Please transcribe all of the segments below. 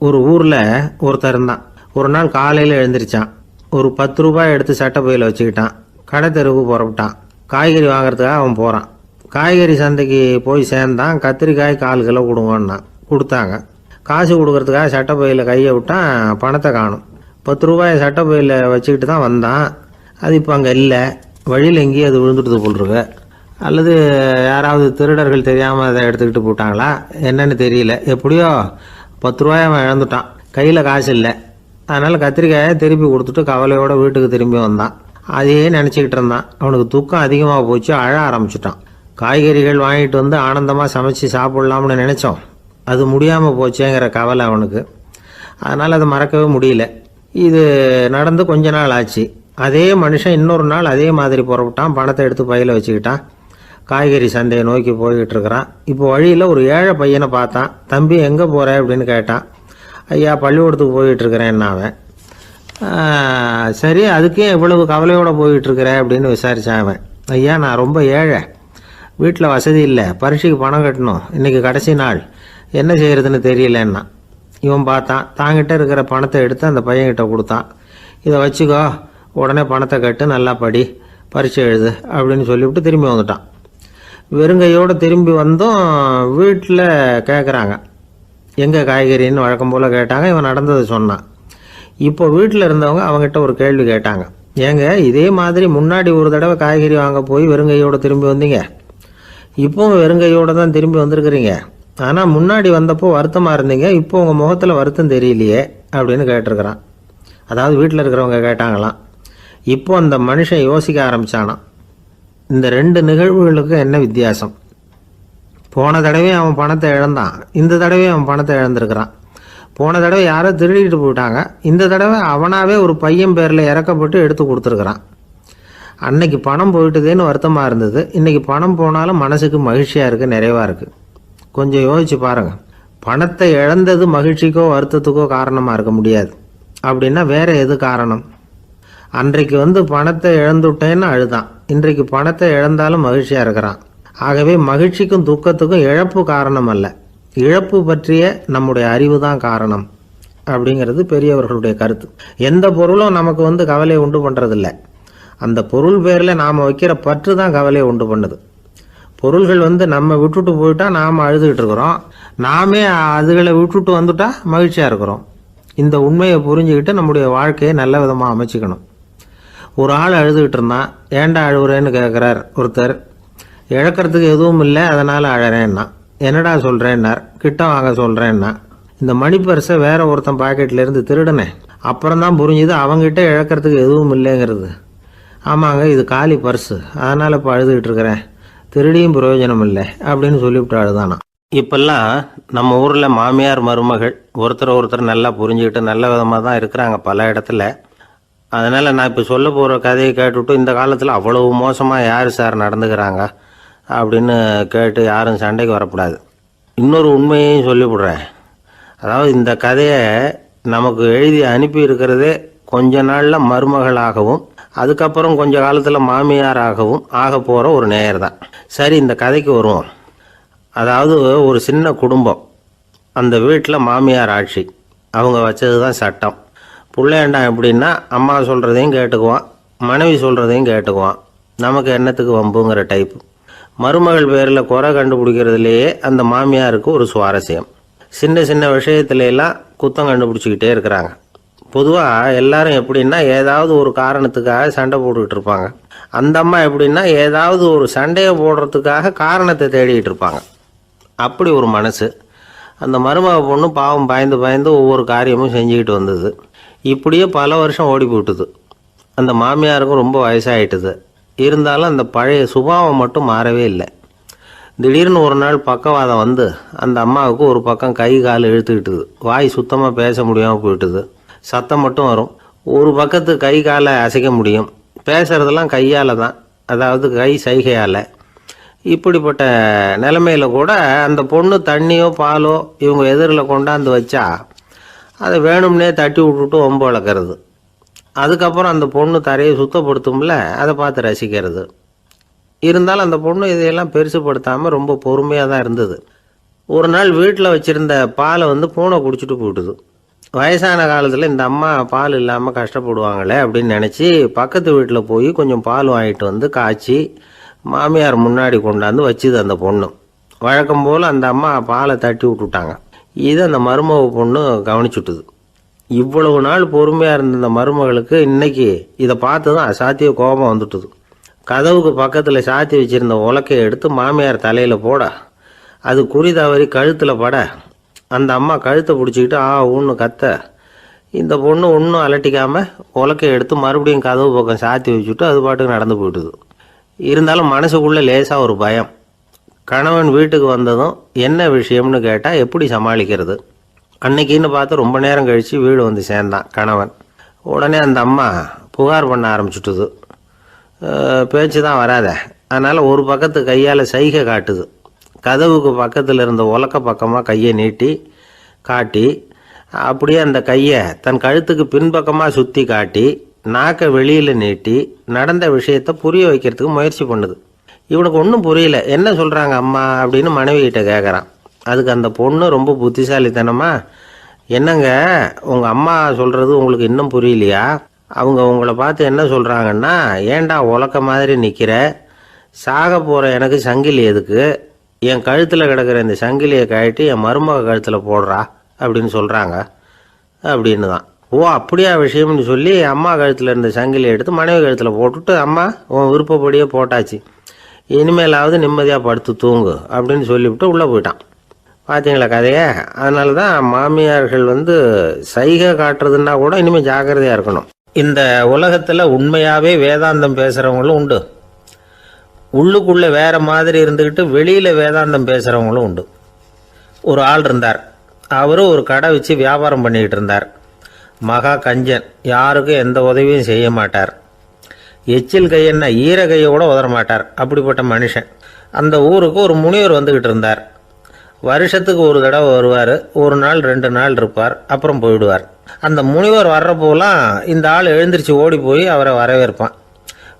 ஒரு ஊரில் ஒருத்தர் இருந்தான். ஒரு நாள் காலையில் எழுந்திரிச்சான். ஒரு 10 ரூபாய் எடுத்து சட்டை பையில் வச்சுக்கிட்டான். கடை தெருவுக்கு புறப்பட்டான். காய்கறி வாங்குறதுக்காக அவன் போகிறான். காய்கறி சந்தைக்கு போய் சேர்ந்தான். கத்திரிக்காய் 4 கிலோ கொடுங்கன்னா கொடுத்தாங்க. காசு கொடுக்கறதுக்காக சட்டை பையில் கையை விட்டான். பணத்தை காணும். 10 ரூபாய் சட்டை பையில் வச்சுக்கிட்டு தான் வந்தான். அது இப்போ அங்கே இல்லை. வழியில் எங்கேயும் அது விழுந்துட்டு போட்டிருக்கு. அல்லது யாராவது திருடர்கள் தெரியாமல் அதை எடுத்துக்கிட்டு போட்டாங்களா என்னன்னு தெரியல. எப்படியோ 10 ரூபாய் அவன் இழந்துட்டான். கையில் காசு இல்லை. அதனால் கத்திரிக்காயை திருப்பி கொடுத்துட்டு கவலையோட வீட்டுக்கு திரும்பி வந்தான். அதையே நினச்சிக்கிட்டு இருந்தான். அவனுக்கு துக்கம் அதிகமாக போச்சு. அழ ஆரம்பிச்சிட்டான். காய்கறிகள் வாங்கிட்டு வந்து ஆனந்தமாக சமைச்சு சாப்பிட்லாம்னு நினச்சோம். அது முடியாமல் போச்சேங்கிற கவலை அவனுக்கு. அதனால் அதை மறக்கவே முடியல. இது நடந்து கொஞ்ச நாள் ஆச்சு. அதே மனுஷன் இன்னொரு நாள் அதே மாதிரி புறப்பட்டான். பணத்தை எடுத்து பையில் வச்சுக்கிட்டான். காய்கறி சந்தையை நோக்கி போய்கிட்டு இருக்கிறான். இப்போ வழியில் ஒரு ஏழை பையனை பார்த்தான். தம்பி எங்கே போகிற அப்படின்னு கேட்டான். ஐயா பள்ளிக்கூடத்துக்கு போய்கிட்டு இருக்கிறேன் அவன். சரி அதுக்கே இவ்வளவு கவலையோடு போய்கிட்டுருக்கிற அப்படின்னு விசாரித்தான் அவன். ஐயா நான் ரொம்ப ஏழை, வீட்டில் வசதி இல்லை, பரீட்சைக்கு பணம் கட்டணும், இன்றைக்கி கடைசி நாள், என்ன செய்கிறதுன்னு தெரியலன்னா. இவன் பார்த்தான். தாங்கிட்ட இருக்கிற பணத்தை எடுத்து அந்த பையன்கிட்ட கொடுத்தான். இதை வச்சுக்கோ, உடனே பணத்தை கட்டு, நல்லா படி, பரீட்சை எழுது அப்படின்னு சொல்லிவிட்டு திரும்பி வந்துட்டான். வெறுங்கையோடு திரும்பி வந்தோம். வீட்டில் கேட்குறாங்க எங்கே காய்கறின்னு வழக்கம் போல் கேட்டாங்க. இவன் நடந்ததை சொன்னான். இப்போ வீட்டில் இருந்தவங்க அவங்ககிட்ட ஒரு கேள்வி கேட்டாங்க. ஏங்க இதே மாதிரி முன்னாடி ஒரு தடவை காய்கறி வாங்க போய் வெறுங்கையோடு திரும்பி வந்தீங்க, இப்போவும் வெறுங்கையோடு தான் திரும்பி வந்திருக்கிறீங்க. ஆனால் முன்னாடி வந்தப்போ வருத்தமாக இருந்தீங்க, இப்போ உங்கள் முகத்தில் வருத்தம் தெரியலையே அப்படின்னு கேட்டிருக்கிறான். அதாவது வீட்டில் இருக்கிறவங்க கேட்டாங்களாம். இப்போ அந்த மனுஷன் யோசிக்க ஆரம்பித்தானான். இந்த 2 நிகழ்வுகளுக்கு என்ன வித்தியாசம்? போன தடவை அவன் பணத்தை இழந்தான், இந்த தடவை அவன் பணத்தை இழந்திருக்கிறான். போன தடவை யாரோ திருடிட்டு போயிட்டாங்க, இந்த தடவை அவனாவே ஒரு பையன் பேரில் இறக்கப்பட்டு எடுத்து கொடுத்துருக்குறான். அன்னைக்கு பணம் போயிட்டுதேன்னு வருத்தமாக இருந்தது, இன்றைக்கி பணம் போனாலும் மனசுக்கு மகிழ்ச்சியாக இருக்குது, நிறைவாக இருக்குது. கொஞ்சம் யோசிச்சு பாருங்கள். பணத்தை இழந்தது மகிழ்ச்சிக்கோ வருத்தத்துக்கோ காரணமாக இருக்க முடியாது. அப்படின்னா வேற எது காரணம்? அன்றைக்கு பணத்தை இழந்துட்டேன்னு அழுதான், இன்றைக்கு பணத்தை இழந்தாலும் மகிழ்ச்சியாக இருக்கிறான். ஆகவே மகிழ்ச்சிக்கும் துக்கத்துக்கும் இழப்பு காரணம் அல்ல, இழப்பு பற்றிய நம்முடைய அறிவு தான் காரணம் அப்படிங்கிறது பெரியவர்களுடைய கருத்து. எந்த பொருளும் நமக்கு கவலையை உண்டு பண்ணுறதில்ல, அந்த பொருள் பேரில் நாம் வைக்கிற பற்று தான் கவலையை உண்டு பண்ணுது. பொருள்கள் நம்ம விட்டுட்டு போயிட்டா நாம் அழுதுகிட்டு இருக்கிறோம், நாமே அதுகளை விட்டுட்டு வந்துட்டா மகிழ்ச்சியாக இருக்கிறோம். இந்த உண்மையை புரிஞ்சுக்கிட்டு நம்முடைய வாழ்க்கையை நல்ல விதமாக அமைச்சிக்கணும். ஒரு ஆள் அழுதுகிட்டு இருந்தான். ஏன்டா அழுகுறேன்னு கேட்குறார் ஒருத்தர். இழக்கிறதுக்கு எதுவும் இல்லை அதனால் அழறேன்னா. என்னடா சொல்கிறேன்னார். கிட்ட வாங்க சொல்கிறேன்னா. இந்த மணி பர்ஸை வேற ஒருத்தன் பாக்கெட்லேருந்து திருடினேன், அப்புறம் தான் புரிஞ்சுது அவங்ககிட்ட இழக்கிறதுக்கு எதுவும் இல்லைங்கிறது. ஆமாங்க இது காலி பர்ஸு, அதனால் இப்போ அழுதுகிட்டு இருக்கிறேன், திருடியும் பிரயோஜனம் இல்லை அப்படின்னு சொல்லிவிட்டு அழுதானா. இப்பெல்லாம் நம்ம ஊரில் மாமியார் மருமகள் ஒருத்தர் நல்லா புரிஞ்சுக்கிட்டு நல்ல விதமாக தான் இருக்கிறாங்க பல இடத்துல. அதனால் நான் இப்போ சொல்ல போகிற கதையை கேட்டுவிட்டு இந்த காலத்தில் அவ்வளவு மோசமாக யார் சார் நடந்துக்கிறாங்க அப்படின்னு கேட்டு யாரும் சண்டைக்கு வரக்கூடாது. இன்னொரு உண்மையையும் சொல்லிவிடுறேன். அதாவது இந்த கதையை நமக்கு எழுதி அனுப்பி இருக்கிறதே கொஞ்ச நாளில் மருமகளாகவும் அதுக்கப்புறம் கொஞ்ச காலத்தில் மாமியாராகவும் ஆக போகிற ஒரு நேயர் தான். சரி இந்த கதைக்கு வருவோம். அதாவது ஒரு சின்ன குடும்பம், அந்த வீட்டில் மாமியார் ஆட்சி, அவங்க வச்சது தான் சட்டம். பிள்ளையாண்டான் எப்படின்னா அம்மா சொல்கிறதையும் கேட்டுக்குவான், மனைவி சொல்கிறதையும் கேட்டுக்குவான், நமக்கு என்னத்துக்கு வம்புங்கிற டைப்பு. மருமகள் பேரில் குறை கண்டுபிடிக்கிறதுலையே அந்த மாமியாருக்கு ஒரு சுவாரஸ்யம். சின்ன சின்ன விஷயத்துலாம் குத்தம் கண்டுபிடிச்சிக்கிட்டே இருக்கிறாங்க. பொதுவாக எல்லாரும் எப்படின்னா ஏதாவது ஒரு காரணத்துக்காக சண்டை போட்டுக்கிட்டு இருப்பாங்க. அந்த அம்மா எப்படின்னா ஏதாவது ஒரு சண்டையை போடுறதுக்காக காரணத்தை தேடிக்கிட்டு இருப்பாங்க. அப்படி ஒரு மனசு. அந்த மருமக பொண்ணு பாவம் பயந்து பயந்து ஒவ்வொரு காரியமும் செஞ்சுக்கிட்டு வந்தது. இப்படியே பல வருஷம் ஓடி போட்டுது. அந்த மாமியாருக்கும் ரொம்ப வயசாகிட்டுது. இருந்தாலும் அந்த பழைய சுபாவம் மட்டும் மாறவே இல்லை. திடீர்னு ஒரு நாள் பக்கவாதம் வந்து அந்த அம்மாவுக்கு ஒரு பக்கம் கை கால் இழுத்துக்கிட்டுது. வாய் சுத்தமாக பேச முடியாமல் போயிட்டுது. சத்தம் மட்டும் வரும். ஒரு பக்கத்து கை காலை அசைக்க முடியும், பேசுகிறதெல்லாம் கையால் தான், அதாவது கை சைகையால். இப்படிப்பட்ட நிலைமையில் கூட அந்த பொண்ணு தண்ணியோ பாலோ இவங்க எதிரில் கொண்டாந்து வச்சா அதை வேணும்னே தட்டி விட்டுட்டு ஒம்பு வளர்க்குறது. அதுக்கப்புறம் அந்த பொண்ணு தரையை சுத்தப்படுத்தும்ல, அதை பார்த்து ரசிக்கிறது. இருந்தாலும் அந்த பொண்ணு இதையெல்லாம் பெருசுப்படுத்தாமல் ரொம்ப பொறுமையாக தான் இருந்தது. ஒரு நாள் வீட்டில் வச்சுருந்த பாலை பூனை குடிச்சிட்டு போயிட்டுது. வயசான காலத்தில் இந்த அம்மா பால் இல்லாமல் கஷ்டப்படுவாங்களே அப்படின்னு நினச்சி பக்கத்து வீட்டில் போய் கொஞ்சம் பால் வாங்கிட்டு வந்து காய்ச்சி மாமியார் முன்னாடி கொண்டாந்து வச்சுது அந்த பொண்ணு. வழக்கம் போல் அந்த அம்மா பாலை தட்டி விட்டுட்டாங்க. இது அந்த மருமக பொண்ணு கவனிச்சுட்டுது. இவ்வளவு நாள் பொறுமையாக இருந்த இந்த மருமகளுக்கு இன்னைக்கு இதை பார்த்து தான் அசாத்திய கோபம் வந்துட்டுது. கதவுக்கு பக்கத்தில் சாத்தி வச்சுருந்த உலக்கையை எடுத்து மாமியார் தலையில் போட அது குறி தவறி கழுத்தில் பட அந்த அம்மா கழுத்தை பிடிச்சிக்கிட்டு ஊன்னு கத்த இந்த பொண்ணு ஒன்றும் அலட்டிக்காமல் உலக்கையை எடுத்து மறுபடியும் கதவு பக்கம் சாத்தி வச்சுட்டு அது பாட்டுக்கு நடந்து போயிட்டுது. இருந்தாலும் மனசுக்குள்ளே லேசாக ஒரு பயம். கணவன் வீட்டுக்கு வந்ததும் என்ன விஷயம்னு கேட்டால் எப்படி சமாளிக்கிறது. அன்னைக்குன்னு பார்த்து ரொம்ப நேரம் கழித்து வீடு வந்து சேர்ந்தான் கணவன். உடனே அந்த அம்மா புகார் பண்ண ஆரம்பிச்சுட்டுது. பேச்சு தான் வராத, அதனால் ஒரு பக்கத்து கையால் சைகை காட்டுது. கதவுக்கு பக்கத்தில் இருந்த உலக்க பக்கமாக கையை நீட்டி காட்டி அப்படியே அந்த கையை தன் கழுத்துக்கு பின்பக்கமாக சுற்றி காட்டி நாக்கை வெளியில் நீட்டி நடந்த விஷயத்தை புரிய வைக்கிறதுக்கு முயற்சி பண்ணுது. இவனுக்கு ஒன்றும் புரியல. என்ன சொல்கிறாங்க அம்மா அப்படின்னு மனைவிகிட்ட கேட்குறான். அதுக்கு அந்த பொண்ணு ரொம்ப புத்திசாலித்தனமா, என்னங்க உங்கள் அம்மா சொல்கிறது உங்களுக்கு இன்னும் புரியலையா? அவங்க உங்களை பார்த்து என்ன சொல்கிறாங்கன்னா, ஏண்டா உலக்க மாதிரி நிற்கிற, சாக போகிற எனக்கு சங்கிலி எதுக்கு, என் கழுத்தில் கிடக்கிற இந்த சங்கிலியை கழட்டி என் மருமக கழுத்தில் போடுறா அப்படின்னு சொல்கிறாங்க அப்படின்னு தான். ஓ அப்படியா விஷயம்னு சொல்லி அம்மா கழுத்தில் இருந்த சங்கிலியை எடுத்து மனைவி கழுத்தில் போட்டுட்டு, அம்மா உன் விருப்பப்படியே போட்டாச்சு, இனிமேலாவது நிம்மதியாக படுத்து தூங்கு அப்படின்னு சொல்லிவிட்டு உள்ளே போயிட்டான். பார்த்தீங்களா கதையை? அதனால தான் மாமியார்கள் சைகை காட்டுறதுன்னா கூட இனிமேல் ஜாக்கிரதையாக இருக்கணும். இந்த உலகத்தில் உண்மையாகவே வேதாந்தம் பேசுகிறவங்களும் உண்டு, உள்ளுக்குள்ளே வேற மாதிரி இருந்துக்கிட்டு வெளியில் வேதாந்தம் பேசுகிறவங்களும் உண்டு. ஒரு ஆள் இருந்தார். அவரும் ஒரு கடை வச்சு வியாபாரம் பண்ணிக்கிட்டு இருந்தார். மகா கஞ்சன், யாருக்கும் எந்த உதவியும் செய்ய மாட்டார். எச்சில் கையென்ன ஈர கையை கூட உதற மாட்டார். அப்படிப்பட்ட மனுஷன். அந்த ஊருக்கு ஒரு முனிவர் வந்துக்கிட்டு இருந்தார். வருஷத்துக்கு ஒரு தடவை வருவார். ஒரு நாள் 2 நாள் இருப்பார், அப்புறம் போயிடுவார். அந்த முனிவர் வர்றப்போலாம் இந்த ஆள் எழுந்திரிச்சு ஓடி போய் அவரை வரவேற்பான்.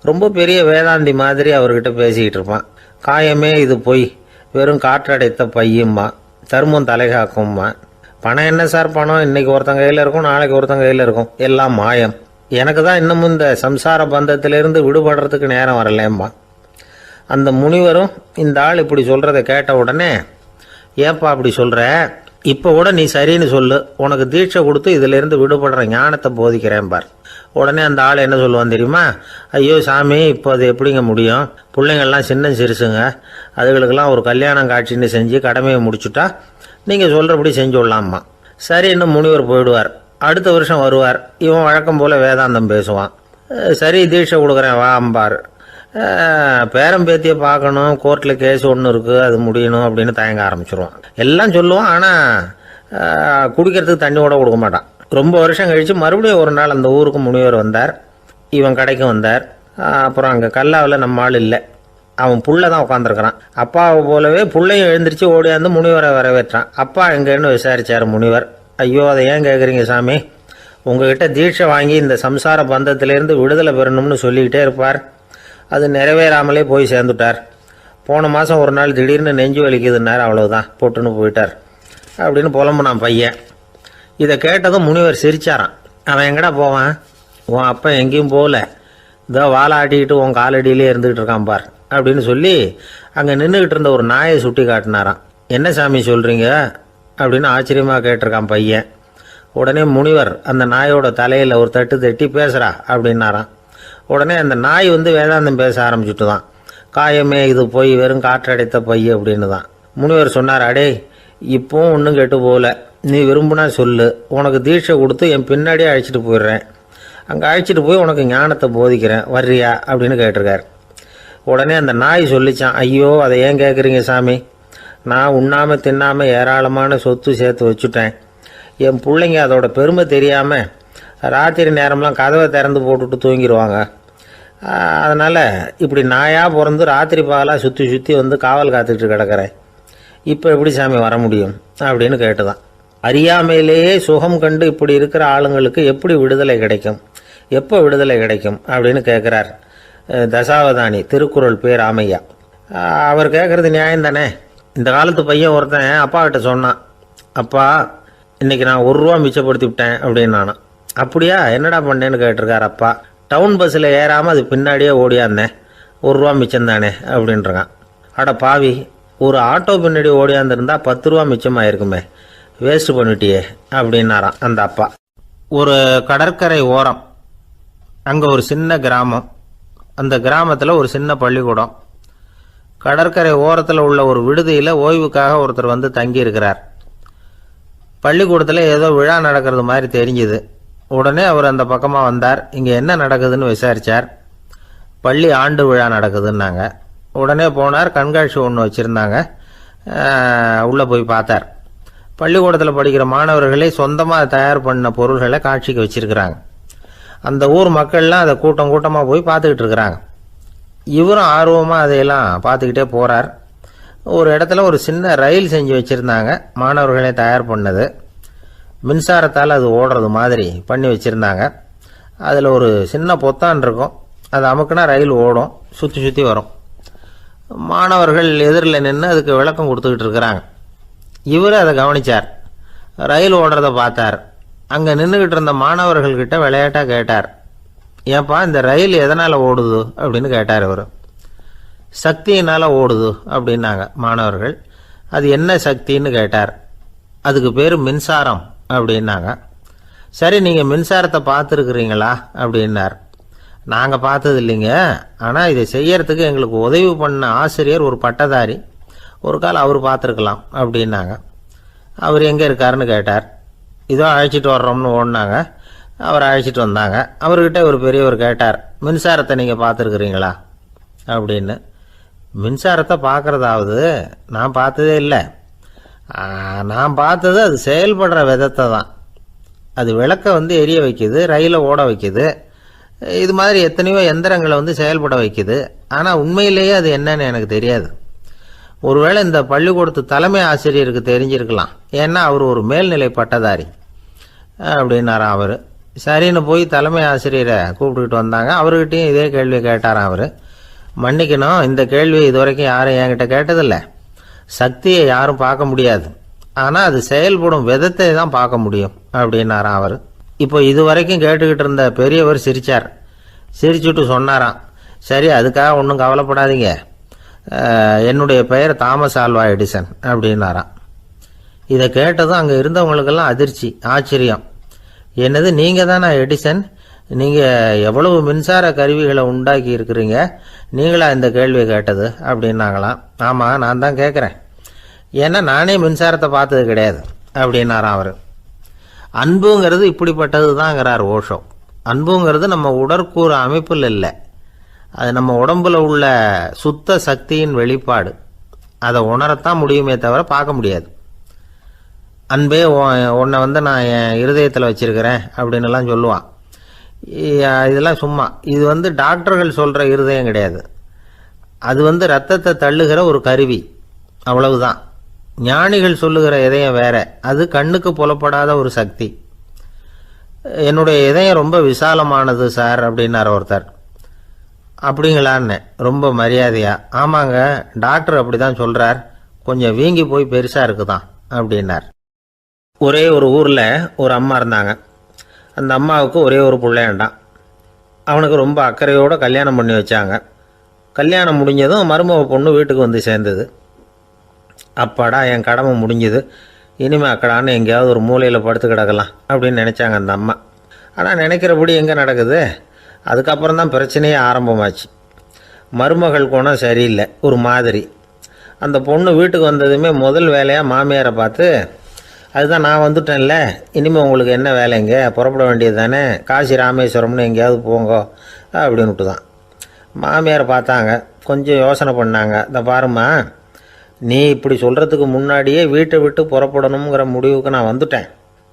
ரொம்ப பெரிய வேதாந்தி மாதிரி அவர்கிட்ட பேசிக்கிட்டு இருப்பான். காயமே இது பொய், வெறும் காற்றடைத்த பையும்மா, தர்மம் தலைகாக்கும்மா, பணம் என்ன சார் பணம், இன்னைக்கு ஒருத்தன் கையில் இருக்கும், நாளைக்கு ஒருத்தன் கையில் இருக்கும், எல்லாம் மாயம், எனக்கு தான் இன்னமும் இந்த சம்சார பந்தத்திலிருந்து விடுபடுறதுக்கு நேரம் வரலேம்மா. அந்த முனிவரும் இந்த ஆள் இப்படி சொல்கிறத கேட்ட உடனே, ஏப்பா அப்படி சொல்கிற, இப்போ கூட நீ சரின்னு சொல்லு, உனக்கு தீட்சை கொடுத்து இதிலிருந்து விடுபடுற ஞானத்தை போதிக்கிறேன் பார். உடனே அந்த ஆள் என்ன சொல்லுவான் தெரியுமா? ஐயோ சாமி, இப்போ அது எப்படிங்க முடியும், பிள்ளைங்கள்லாம் சின்ன சிறுசுங்க, அதுகளுக்கெல்லாம் ஒரு கல்யாணம் காட்சின்னு செஞ்சு கடமையை முடிச்சுட்டா நீங்கள் சொல்கிறபடி செஞ்சு விடலாம்மா. சரி, இன்னும் முனிவர் போயிடுவார். அடுத்த வருஷம் வருவார். இவன் வழக்கம் போல் வேதாந்தம் பேசுவான். சரி தீட்சை கொடுக்குறேன் வா அம்பார். பேரம்பேத்தியை பார்க்கணும், கோர்ட்டில் கேஸ் ஒன்று இருக்குது, அது முடியணும் அப்படின்னு தயங்க ஆரம்பிச்சிருவான். எல்லாம் சொல்லுவான், ஆனால் குடிக்கிறதுக்கு தண்ணி கூட கொடுக்க மாட்டான். ரொம்ப வருஷம் கழித்து மறுபடியும் ஒரு நாள் அந்த ஊருக்கு முனிவர் வந்தார். இவன் கடைக்கும் வந்தார். அப்புறம் அங்கே கல்லாவில் நம்ம ஆள் இல்லை, அவன் புள்ள தான் உட்காந்துருக்கிறான். அப்பாவை போலவே புள்ளையும் எழுந்திரிச்சு ஓடியாந்து முனிவரை வரவேற்றான். அப்பா எங்கன்னு விசாரிச்சார் முனிவர். ஐயோ அதை ஏன் கேட்குறீங்க சாமி, உங்ககிட்ட தீட்சை வாங்கி இந்த சம்சார பந்தத்திலேருந்து விடுதலை பெறணும்னு சொல்லிக்கிட்டே இருப்பார், அது நிறைவேறாமலே போய் சேர்ந்துட்டார். போன மாதம் ஒரு நாள் திடீர்னு நெஞ்சு வலிக்குதுன்னார், அவ்வளவுதான் போட்டுன்னு போயிட்டார் அப்படின்னு புலம்புனான் பையன். இதை கேட்டதும் முனிவர் சிரிச்சாரான். அவன் எங்கடா போவான், உன் அப்பா எங்கேயும் போகல, இதோ வாழை ஆட்டிக்கிட்டு உன் காலடியிலே இருந்துகிட்டு இருக்கான் பார் அப்படின்னு சொல்லி அங்கே நின்றுக்கிட்டு இருந்த ஒரு நாயை சுட்டி காட்டினாரான். என்ன சாமி சொல்கிறீங்க அப்படின்னு ஆச்சரியமாக கேட்டிருக்கான் பையன். உடனே முனிவர் அந்த நாயோட தலையில் ஒரு தட்டு தட்டி பேசுகிறா அப்படின்னாரான். உடனே அந்த நாய் வேதாந்தம் பேச ஆரம்பிச்சுட்டு தான். காயமே இது போய் வெறும் காற்றடைத்த பை அப்படின்னு தான். முனிவர் சொன்னார், அடே இப்போவும் ஒன்றும் கெட்டு போகல, நீ விரும்புனா சொல்லு, உனக்கு தீட்சை கொடுத்து என் பின்னாடியே அழைச்சிட்டு போயிடுறேன், அங்கே அழைச்சிட்டு போய் உனக்கு ஞானத்தை போதிக்கிறேன், வர்றியா அப்படின்னு கேட்டிருக்கார். உடனே அந்த நாய் சொல்லிச்சான், ஐயோ அதை ஏன் கேட்குறீங்க சாமி, நான் உண்ணாமல் தின்னாமல் ஏராளமான சொத்து சேர்த்து வச்சுட்டேன், என் பிள்ளைங்க அதோட பெருமை தெரியாமல் ராத்திரி நேரம்லாம் கதவை திறந்து போட்டுட்டு தூங்கிடுவாங்க, அதனால் இப்படி நாயாக பிறந்து ராத்திரி பகலாக சுற்றி சுற்றி காவல் காத்துக்கிட்டு கிடக்கிறேன், இப்போ எப்படி சாமி வர முடியும் அப்படின்னு கேட்டுதான். அறியாமையிலேயே சுகம் கண்டு இப்படி இருக்கிற ஆளுங்களுக்கு எப்படி விடுதலை கிடைக்கும், எப்போ விடுதலை கிடைக்கும் அப்படின்னு கேட்குறார் தசாவதானி, திருக்குறள் பேர் ராமையா. அவர் கேட்குறது நியாயம் தானே. இந்த காலத்து பையன் ஒருத்தன் அப்பா கிட்ட சொன்னான், அப்பா இன்றைக்கி நான் ரூபா மிச்சப்படுத்தி விட்டேன் அப்படின்னு நானும். அப்படியா, என்னடா பண்ணேன்னு கேட்டிருக்கார் அப்பா. டவுன் பஸ்ஸில் ஏறாமல் அது பின்னாடியே ஓடியாந்தேன், ரூபா மிச்சம்தானே அப்படின்றான். அட பாவி, ஒரு ஆட்டோ பின்னாடி ஓடியாந்துருந்தா 10 ரூபா மிச்சமாயிருக்குமே, வேஸ்ட் பண்ணிட்டியே அப்படின்னாராம் அந்த அப்பா. ஒரு கடற்கரை ஓரம், அங்கே ஒரு சின்ன கிராமம். அந்த கிராமத்தில் ஒரு சின்ன பள்ளிக்கூடம். கடற்கரை ஓரத்தில் உள்ள ஒரு விடுதியில் ஓய்வுக்காக ஒருத்தர் வந்து தங்கியிருக்கிறார். பள்ளிக்கூடத்தில் ஏதோ விழா நடக்கிறது மாதிரி தெரிஞ்சுது. உடனே அவர் அந்த பக்கமாக வந்தார். இங்கே என்ன நடக்குதுன்னு விசாரித்தார். பள்ளி ஆண்டு விழா நடக்குதுன்னாங்க. உடனே போனார். கண்காட்சி ஒன்று வச்சுருந்தாங்க. உள்ளே போய் பார்த்தார். பள்ளிக்கூடத்தில் படிக்கிற மாணவர்களே சொந்தமாக தயார் பண்ண பொருள்களை காட்சிக்கு வச்சுருக்கிறாங்க. அந்த ஊர் மக்கள்லாம் அதை கூட்டம் கூட்டமாக போய் பார்த்துக்கிட்டு இருக்கிறாங்க. இவரும் ஆர்வமாக அதையெல்லாம் பார்த்துக்கிட்டே போகிறார். ஒரு இடத்துல ஒரு சின்ன ரயில் செஞ்சு வச்சுருந்தாங்க, மாணவர்களே தயார் பண்ணது. மின்சாரத்தால் அது ஓடுறது மாதிரி பண்ணி வச்சுருந்தாங்க. அதில் ஒரு சின்ன பொத்தான் இருக்கும், அது அமுக்குனா ரயில் ஓடும், சுற்றி சுற்றி வரும். மாணவர்கள் எதிரில் நின்று அதுக்கு விளக்கம் கொடுத்துக்கிட்டு இருக்கிறாங்க. இவர் அதை கவனித்தார். ரயில் ஓடுறத பார்த்தார். அங்கே நின்றுக்கிட்டு இருந்த மாணவர்கள்கிட்ட விளையாட்டாக கேட்டார், ஏப்பா இந்த ரயில் எதனால் ஓடுது அப்படின்னு கேட்டார் இவர். சக்தியினால் ஓடுது அப்படின்னாங்க மாணவர்கள். அது என்ன சக்தின்னு கேட்டார். அதுக்கு பேர் மின்சாரம் அப்படின்னாங்க. சரி, நீங்கள் மின்சாரத்தை பார்த்துருக்குறீங்களா அப்படின்னார். நாங்கள் பார்த்தது இல்லைங்க, ஆனால் இதை செய்யறதுக்கு எங்களுக்கு உதவி பண்ண ஆசிரியர் ஒரு பட்டதாரி, ஒரு கால் அவர் பார்த்துருக்கலாம் அப்படின்னாங்க. அவர் எங்கே இருக்காருன்னு கேட்டார். இதோ அழைச்சிட்டு வர்றோம்னு ஓடினாங்க. அவர் அழைச்சிட்டு வந்தாங்க. அவர்கிட்ட ஒரு பெரியவர் கேட்டார், மின்சாரத்தை நீங்கள் பார்த்துருக்குறீங்களா அப்படின்னு. மின்சாரத்தை பார்க்குறதாவது நான் பார்த்ததே இல்லை. நான் பார்த்தது அது செயல்படுற விதத்தை தான். அது விளக்கை வந்து எரிய வைக்குது, ரயிலை ஓட வைக்குது, இது மாதிரி எத்தனையோ எந்திரங்களை வந்து செயல்பட வைக்குது. ஆனால் உண்மையிலேயே அது என்னன்னு எனக்கு தெரியாது. ஒருவேளை இந்த பள்ளிக்கூடத்து தலைமை ஆசிரியருக்கு தெரிஞ்சிருக்கலாம், ஏன்னா அவர் ஒரு மேல்நிலை பட்டதாரி அப்படின்னாராம் அவர். சரின்னு போய் தலைமை ஆசிரியரை கூப்பிட்டுக்கிட்டு வந்தாங்க. அவர்கிட்டையும் இதே கேள்வியை கேட்டாராம் அவர். மன்னிக்கணும், இந்த கேள்வியை இதுவரைக்கும் யாரும் என்கிட்ட கேட்டதில்லை. சக்தியை யாரும் பார்க்க முடியாது, ஆனால் அது செயல்படும் விதத்தை தான் பார்க்க முடியும் அப்படின்னாராம் அவர். இப்போ இதுவரைக்கும் கேட்டுக்கிட்டு இருந்த பெரியவர் சிரித்தார். சிரிச்சுட்டு சொன்னாராம், சரி அதுக்காக ஒன்றும் கவலைப்படாதீங்க, என்னுடைய பெயர் தாமஸ் ஆல்வா எடிசன் அப்படின்னாராம். இதை கேட்டதும் அங்கே இருந்தவங்களுக்கெல்லாம் அதிர்ச்சி, ஆச்சரியம். என்னது, நீங்கள் தானே எடிசன்? நீங்கள் எவ்வளவு மின்சார கருவிகளை உண்டாக்கி இருக்கிறீங்க, நீங்களா இந்த கேள்வியை கேட்டது அப்படின்னாங்களாம். ஆமாம், நான் தான் கேட்குறேன், ஏன்னா நானே மின்சாரத்தை பார்த்தது கிடையாது அப்படின்னாராம் அவர். அன்புங்கிறது இப்படிப்பட்டது தாங்கிறார் ஓஷோ. அன்புங்கிறது நம்ம உடற்கூறு அமைப்பில் இல்லை, அது நம்ம உடம்புல உள்ள சுத்த சக்தியின் வெளிப்பாடு. அதை உணரத்தான் முடியுமே தவிர பார்க்க முடியாது. அன்பே உன்னை வந்து நான் என் இருதயத்தில் வச்சிருக்கிறேன் அப்படின்னுலாம் சொல்லுவான். இதெல்லாம் சும்மா. இது வந்து டாக்டர்கள் சொல்கிற இருதயம் கிடையாது. அது வந்து ரத்தத்தை தள்ளுகிற ஒரு கருவி, அவ்வளவுதான். ஞானிகள் சொல்லுகிற இதயம் வேற, அது கண்ணுக்கு புலப்படாத ஒரு சக்தி. என்னுடைய இதயம் ரொம்ப விசாலமானது சார் அப்படின்னார் ஒருத்தர். அப்படிங்களான்னு ரொம்ப மரியாதையா, ஆமாங்க டாக்டர் அப்படி தான் சொல்கிறார், கொஞ்சம் வீங்கி போய் பெருசாக இருக்குதான் அப்படின்னார். ஒரே ஒரு ஊரில் ஒரு அம்மா இருந்தாங்க. அந்த அம்மாவுக்கு ஒரே ஒரு பிள்ளையாண்டான். அவனுக்கு ரொம்ப அக்கறையோடு கல்யாணம் பண்ணி வச்சாங்க. கல்யாணம் முடிஞ்சதும் மருமக பொண்ணு வீட்டுக்கு வந்து சேர்ந்தது. அப்பாடா என் கடமை முடிஞ்சுது, இனிமேல் அக்கடான்னு எங்கேயாவது ஒரு மூலையில் படுத்து கிடக்கலாம் அப்படின்னு நினச்சாங்க அந்த அம்மா. ஆனால் நினைக்கிறபடி எங்கே நடக்குது? அதுக்கப்புறம் தான் பிரச்சனையே ஆரம்பமாச்சு. மருமகள் குணம் சரியில்லை, ஒரு மாதிரி. அந்த பொண்ணு வீட்டுக்கு வந்ததுமே முதல் வேலையாக மாமியாரை பார்த்து, அதுதான் நான் வந்துட்டேன்ல, இனிமேல் உங்களுக்கு என்ன வேலைங்க, புறப்பட வேண்டியது தானே, காசி ராமேஸ்வரம்னு எங்கேயாவது போங்க அப்படின்னுட்டு தான். மாமியார் பார்த்தாங்க, கொஞ்சம் யோசனை பண்ணாங்க. இந்த பாருமா, நீ இப்படி சொல்கிறதுக்கு முன்னாடியே வீட்டை விட்டு புறப்படணுங்கிற முடிவுக்கு நான் வந்துட்டேன்.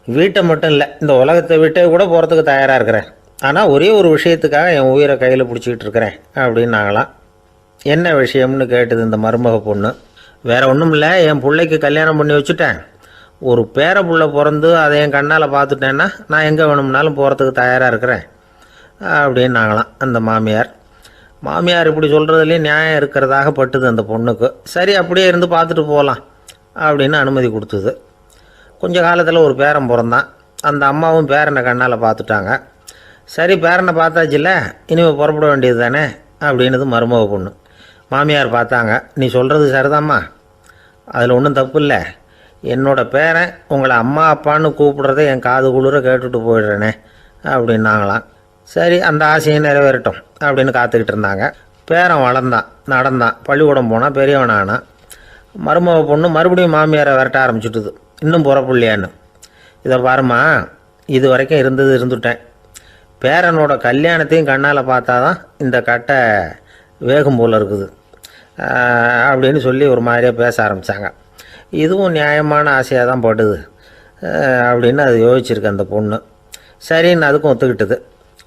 வீட்டை மட்டும் இல்லை, இந்த உலகத்தை விட்டே கூட போகிறதுக்கு தயாராக இருக்கிறேன். ஆனால் ஒரே ஒரு விஷயத்துக்காக என் உயிரை கையில் பிடிச்சிக்கிட்டு இருக்கிறேன் அப்படின்னாங்களாம். என்ன விஷயம்னு கேட்டது இந்த மருமக பொண்ணு. வேற ஒன்றும் இல்லை, என் பிள்ளைக்கு கல்யாணம் பண்ணி வச்சுட்டேன். ஒரு பேர புள்ள பிறந்து அதை என் கண்ணால் பார்த்துட்டேன்னா நான் எங்கே வேணும்னாலும் போகிறதுக்கு தயாராக இருக்கிறேன் அப்படின்னாங்களாம் அந்த மாமியார். மாமியார் இப்படி சொல்கிறதுலேயும் நியாயம் இருக்கிறதாக பட்டுது அந்த பொண்ணுக்கு. சரி அப்படியே இருந்து பார்த்துட்டு போகலாம் அப்படின்னு அனுமதி கொடுத்தது. கொஞ்ச காலத்தில் ஒரு பேரன் பிறந்தான். அந்த அம்மாவும் பேரனை கண்ணால் பார்த்துட்டாங்க. சரி, பேரனை பார்த்தாச்சுல்ல, இனிமேல் புறப்பட வேண்டியது தானே அப்படின்னது மருமக பொண்ணு. மாமியார் பார்த்தாங்க. நீ சொல்கிறது சரிதாம்மா, அதில் ஒன்றும் தப்பு இல்லை. என்னோட பேரன் உங்களை அம்மா அப்பான்னு கூப்பிடுறத என் காது குளிர கேட்டுட்டு போயிடுறேனே அப்படின்னாங்களாம். சரி, அந்த ஆசையை நிறைவேறட்டும் அப்படின்னு காத்துக்கிட்டு இருந்தாங்க. பேரன் வளர்ந்தான், நடந்தான், பள்ளிக்கூடம் போனால், பெரியவனானான். மருமக பொண்ணு மறுபடியும் மாமியாரை விரட்ட ஆரம்பிச்சுட்டுது, இன்னும் புறப்புள்ளையான்னு. இதை பாருமா, இது வரைக்கும் இருந்துட்டேன். பேரனோட கல்யாணத்தையும் கண்ணால் பார்த்தா தான் இந்த கட்டை வேகும் போல் இருக்குது அப்படின்னு சொல்லி ஒரு மாதிரியாக பேச ஆரம்பித்தாங்க. இதுவும் நியாயமான ஆசையாக தான் படுது அப்படின்னு அது யோசிச்சிருக்கு அந்த பொண்ணு. சரின்னு அதுக்கும் ஒத்துக்கிட்டது.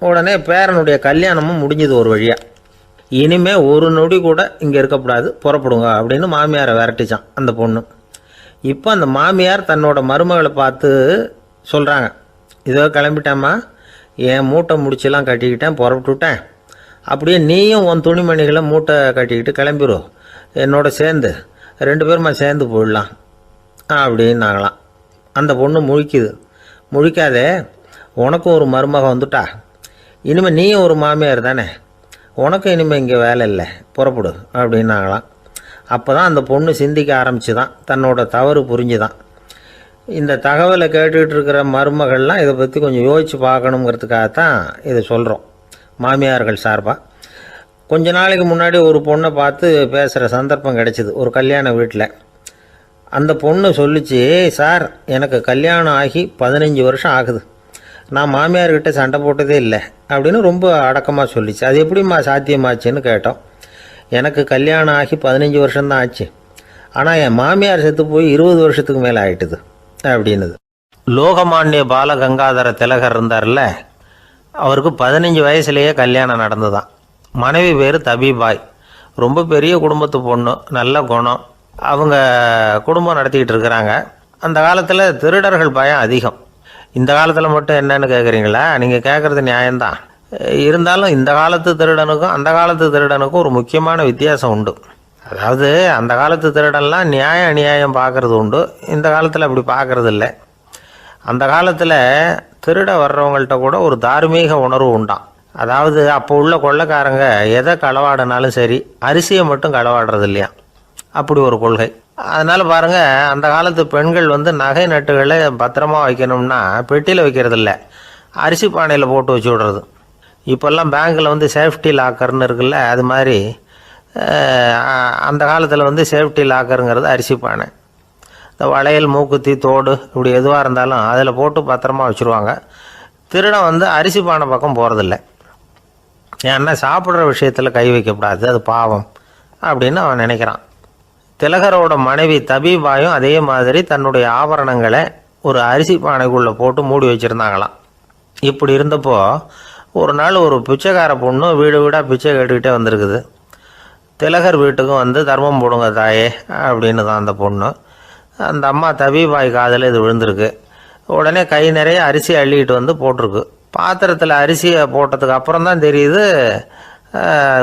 உடனே பேரனுடைய கல்யாணமும் முடிஞ்சது ஒரு வழியாக. இனிமேல் ஒரு நொடி கூட இங்கே இருக்கக்கூடாது, புறப்படுங்க அப்படின்னு மாமியாரை விரட்டிச்சான் அந்த பொண்ணு. இப்போ அந்த மாமியார் தன்னோட மருமகளை பார்த்து சொல்கிறாங்க, இதோ கிளம்பிட்டேம்மா, என் மூட்டை முடிச்செல்லாம் கட்டிக்கிட்டேன், புறப்பட்டுவிட்டேன். அப்படியே நீயும் உன் துணிமணிகளை மூட்டை கட்டிக்கிட்டு கிளம்பிடும், என்னோட சேர்ந்து 2 பேருமா சேர்ந்து போயிடலாம் அப்படின்னாங்களாம். அந்த பொண்ணு முழிக்குது. முழிக்காதே, உனக்கும் ஒரு மருமக வந்துட்டா, இனிமேல் நீயும் ஒரு மாமியார் தானே, உனக்கும் இனிமேல் இங்கே வேலை இல்லை, புறப்படு அப்படின்னாங்களாம். அப்போ தான் அந்த பொண்ணு சிந்திக்க ஆரம்பிச்சு தான், தன்னோட தவறு புரிஞ்சுதான். இந்த தகவலை கேட்டுக்கிட்டு இருக்கிற மருமகள்லாம் இதை பற்றி கொஞ்சம் யோசித்து பார்க்கணுங்கிறதுக்காகத்தான் இதை சொல்கிறோம் மாமியார்கள் சார்பாக. கொஞ்ச நாளைக்கு முன்னாடி ஒரு பொண்ணை பார்த்து பேசுகிற சந்தர்ப்பம் கிடைச்சிது ஒரு கல்யாண வீட்டில். அந்த பொண்ணு சொல்லிச்சு, சார் எனக்கு கல்யாணம் ஆகி 15 வருஷம் ஆகுது, நான் மாமியார்கிட்ட சண்டை போட்டதே இல்லை அப்படின்னு ரொம்ப அடக்கமாக சொல்லிச்சு. அது எப்படிம்மா சாத்தியமாச்சுன்னு கேட்டோம். எனக்கு கல்யாணம் ஆகி 15 வருஷம்தான் ஆச்சு, ஆனால் என் மாமியார் செத்து போய் 20 வருஷத்துக்கு மேலே ஆயிட்டுது அப்படின்னுது. லோகமானிய பாலகங்காதர திலகர் இருந்தார்ல, அவருக்கு 15 வயசுலேயே கல்யாணம் நடந்துதான். மனைவி பேர் தபிபாய். ரொம்ப பெரிய குடும்பத்து பொண்ணு, நல்ல குணம். அவங்க குடும்பம் நடத்திக்கிட்டு இருக்கிறாங்க. அந்த காலத்தில் திருடர்கள் பயம் அதிகம். இந்த காலத்தில் மட்டும் என்னன்னு கேட்குறீங்களா? நீங்கள் கேட்குறது நியாயம்தான். இருந்தாலும் இந்த காலத்து திருடனுக்கும் அந்த காலத்து திருடனுக்கும் ஒரு முக்கியமான வித்தியாசம் உண்டு. அதாவது அந்த காலத்து திருடன்லாம் நியாயம் அநியாயம் பார்க்குறது உண்டு, இந்த காலத்தில் அப்படி பார்க்குறது இல்லை. அந்த காலத்தில் திருட வர்றவங்கள்ட்ட கூட ஒரு தார்மீக உணர்வு உண்டாம். அதாவது அப்போ உள்ள கொள்ளைக்காரங்க எதை களவாடினாலும் சரி, அரிசியை மட்டும் களவாடுறது இல்லையா, அப்படி ஒரு கொள்கை. அதனால் பாருங்கள், அந்த காலத்து பெண்கள் நகை நட்டுகளை பத்திரமா வைக்கணும்னா பெட்டியில் வைக்கிறது இல்லை, அரிசி பானையில் போட்டு வச்சு விடுறது. இப்போல்லாம் பேங்க்கில் சேஃப்டி லாக்கர்னு இருக்குல்ல, அது மாதிரி அந்த காலத்தில் சேஃப்டி லாக்கருங்கிறது அரிசி பானை. இந்த வளையல், மூக்குத்தி, தோடு இப்படி எதுவாக இருந்தாலும் அதில் போட்டு பத்திரமா வச்சுருவாங்க. திருடன் அரிசி பானை பக்கம் போகிறதில்ல. ஏன்னா சாப்பிட்ற விஷயத்தில் கை வைக்கக்கூடாது, அது பாவம் அப்படின்னு அவன் நினைக்கிறான். திலகரோட மனைவி தபிபாயும் அதே மாதிரி தன்னுடைய ஆபரணங்களை ஒரு அரிசி பானைக்குள்ளே போட்டு மூடி வச்சுருந்தாங்களாம். இப்படி இருந்தப்போ ஒரு நாள் ஒரு பிச்சைக்கார பொண்ணு வீடு வீடாக பிச்சை கேட்டுக்கிட்டே வந்திருக்குது. திலகர் வீட்டுக்கும் தர்மம் போடுங்க தாயே அப்படின்னு தான் அந்த பொண்ணு. அந்த அம்மா தபிபாய் காதில் இது விழுந்திருக்கு. உடனே கை நிறைய அரிசி அள்ளிக்கிட்டு போட்டிருக்கு. பாத்திரத்தில் அரிசியை போட்டதுக்கு அப்புறம் தான் தெரியுது,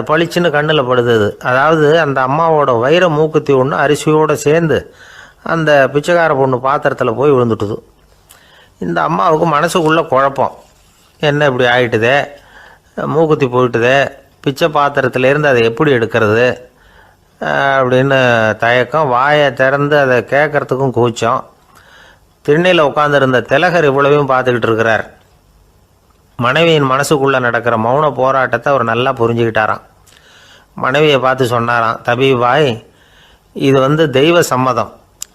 பளிச்சுன்னு கண்ணில் படுது. அதாவது அந்த அம்மாவோட வைர மூக்குத்தி ஒன்று அரிசியோடு சேர்ந்து அந்த பிச்சைக்கார பொண்ணு பாத்திரத்தில் போய் விழுந்துட்டுது. இந்த அம்மாவுக்கு மனசுக்குள்ளே குழப்பம், என்ன இப்படி ஆகிட்டுதே, மூக்குத்தி போயிட்டுதே, பிச்சை பாத்திரத்துலேருந்து அதை எப்படி எடுக்கிறது அப்படின்னு தயக்கம். வாயை திறந்து அதை கேட்குறதுக்கும் கூச்சம். திண்ணையில் உட்காந்துருந்த திலகர் இவ்வளவையும் பார்த்துக்கிட்டு இருக்கிறார். மனைவியின் மனசுக்குள்ளே நடக்கிற மௌன போராட்டத்தை அவர் நல்லா புரிஞ்சுக்கிட்டாராம். மனைவியை பார்த்து சொன்னாராம், தபிபாய், இது தெய்வ சம்மதம்,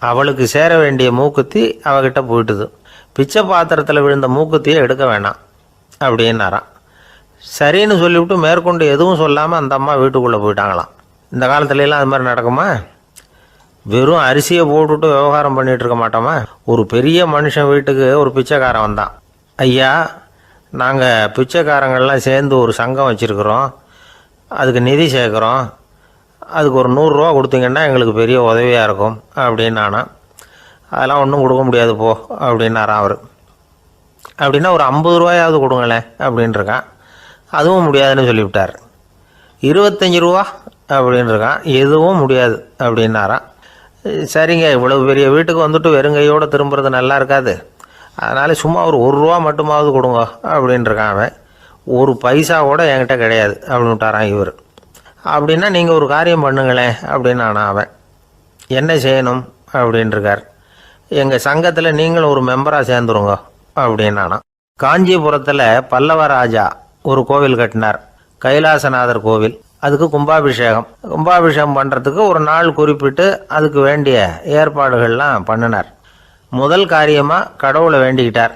அவளுக்கு சேர வேண்டிய மூக்குத்தி அவகிட்ட போயிட்டுது, பிச்சை பாத்திரத்தில் விழுந்த மூக்குத்தியை எடுக்க வேணாம் அப்படின்னாராம். சரின்னு சொல்லிவிட்டு மேற்கொண்டு எதுவும் சொல்லாமல் அந்த அம்மா வீட்டுக்குள்ளே போயிட்டாங்களாம். இந்த காலத்துலலாம் அது மாதிரி நடக்குமா? வெறும் அரிசியை போட்டுவிட்டு விவகாரம் பண்ணிகிட்டு இருக்க மாட்டோமா? ஒரு பெரிய மனுஷன் வீட்டுக்கு ஒரு பிச்சைக்காரன் வந்தான். ஐயா, நாங்கள் பிச்சைக்காரங்கள்லாம் சேர்ந்து ஒரு சங்கம் வச்சுருக்குறோம், அதுக்கு நிதி சேர்க்குறோம், அதுக்கு ஒரு 100 ரூபா கொடுத்தீங்கன்னா எங்களுக்கு பெரிய உதவியாக இருக்கும் அப்படின்னானா. அதெல்லாம் ஒன்றும் கொடுக்க முடியாது போ அப்படின்னாரான் அவர். அப்படின்னா ஒரு 50 ரூபாயாவது கொடுங்களேன் அப்படின்ட்டுருக்கான். அதுவும் முடியாதுன்னு சொல்லிவிட்டார். 25 ரூபா அப்படின்ட்டுருக்கான். எதுவும் முடியாது அப்படின்னாரான். சரிங்க, இவ்வளவு பெரிய வீட்டுக்கு வந்துட்டு வெறுங்கையோடு திரும்புறது நல்லா இருக்காது, அதனால் சும்மா ஒரு ரூபா மட்டுமாவது கொடுங்க அப்படின்ட்டுருக்கான் அவன். ஒரு பைசா கூட என்கிட்ட கிடையாது அப்படின்ட்டாரான் இவர். அப்படின்னா நீங்கள் ஒரு காரியம் பண்ணுங்களேன் அப்படின்னானா அவன். என்ன செய்யணும் அப்படின்ட்டுருக்கார். எங்கள் சங்கத்தில் நீங்களும் ஒரு மெம்பராக சேர்ந்துருங்க அப்படின்னானா. காஞ்சிபுரத்தில் பல்லவ ராஜா ஒரு கோவில் கட்டினார், கைலாசநாதர் கோவில். அதுக்கு கும்பாபிஷேகம் பண்ணுறதுக்கு ஒரு நாள் குறிப்பிட்டு அதுக்கு வேண்டிய ஏற்பாடுகள்லாம் பண்ணினார். முதல் காரியமாக கடவுளை வேண்டிக்கிட்டார்,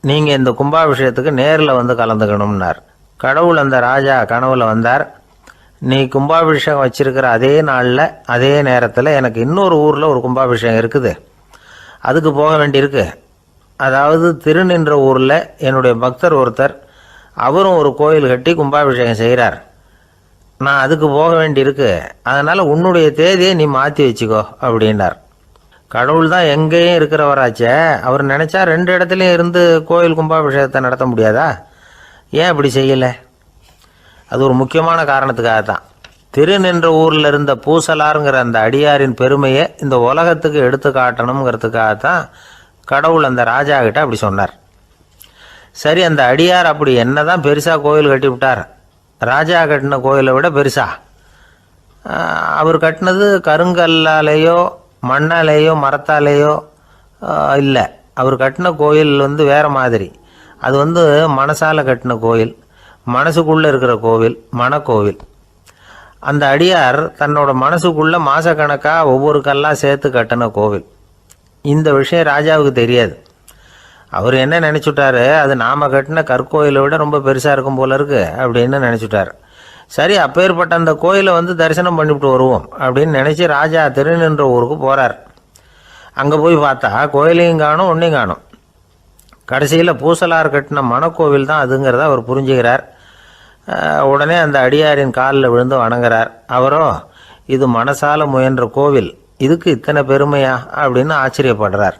நீங்கள் இந்த கும்பாபிஷேகத்துக்கு நேரில் வந்து கலந்துக்கணும்னார். கடவுள் அந்த ராஜா கனவுல வந்தார். நீ கும்பாபிஷேகம் வச்சிருக்கிற அதே நாளில் அதே நேரத்தில் எனக்கு இன்னொரு ஊரில் ஒரு கும்பாபிஷேகம் இருக்குது, அதுக்கு போக வேண்டியிருக்கு. அதாவது திருநின்ற ஊரில் என்னுடைய பக்தர் ஒருத்தர், அவரும் ஒரு கோயில் கட்டி கும்பாபிஷேகம் செய்கிறார், நான் அதுக்கு போக வேண்டியிருக்கு, அதனால் உன்னுடைய தேதியை நீ மாற்றி வச்சுக்கோ அப்படின்னார். கடவுள் தான் எங்கேயும் இருக்கிறவராச்சே, அவர் நினச்சா 2 இடத்துலையும் இருந்து கோயில் கும்பாபிஷேகத்தை நடத்த முடியாதா? ஏன் அப்படி செய்யலை? அது ஒரு முக்கியமான காரணத்துக்காகத்தான். திருநின்ற ஊரில் இருந்த பூசலாருங்கிற அந்த அடியாரின் பெருமையை இந்த உலகத்துக்கு எடுத்து காட்டணுங்கிறதுக்காகத்தான் கடவுள் அந்த ராஜா கிட்ட அப்படி சொன்னார். சரி, அந்த அடியார் அப்படி என்னதான் பெருசாக கோயில் கட்டி விட்டார்? ராஜா கட்டின கோயிலை விட பெருசா? அவர் கட்டினது கருங்கல்லாலேயோ மண்ணாலேயோ மரத்தாலேயோ இல்லை. அவர் கட்டின கோயில் வேறு மாதிரி. அது மனசால் கட்டின கோயில், மனசுக்குள்ளே இருக்கிற கோவில், மனக்கோவில். அந்த அடியார் தன்னோட மனசுக்குள்ளே மாதக்கணக்காக ஒவ்வொரு கல்லாக சேர்த்து கட்டின கோவில். இந்த விஷயம் ராஜாவுக்கு தெரியாது. அவர் என்ன நினச்சிட்டாரு, அது நாம் கட்டின கற்கோயிலை விட ரொம்ப பெருசாக இருக்கும் போல இருக்கு அப்படின்னு நினச்சிட்டார். சரி, அப்பேற்பட்ட அந்த கோயிலை தரிசனம் பண்ணிவிட்டு வருவோம் அப்படின்னு நினச்சி ராஜா திருநின்ற ஊருக்கு போகிறார். அங்கே போய் பார்த்தா கோயிலையும் காணும், ஒன்றையும் காணும். கடைசியில் பூசலார் கட்டின மனக்கோவில் தான் அதுங்கிறத அவர் புரிஞ்சுக்கிறார். உடனே அந்த அடியாரின் காலில் விழுந்து வணங்குறார். அவரோ, இது மனசால முயன்ற கோவில், இதுக்கு இத்தனை பெருமையா அப்படின்னு ஆச்சரியப்படுறார்.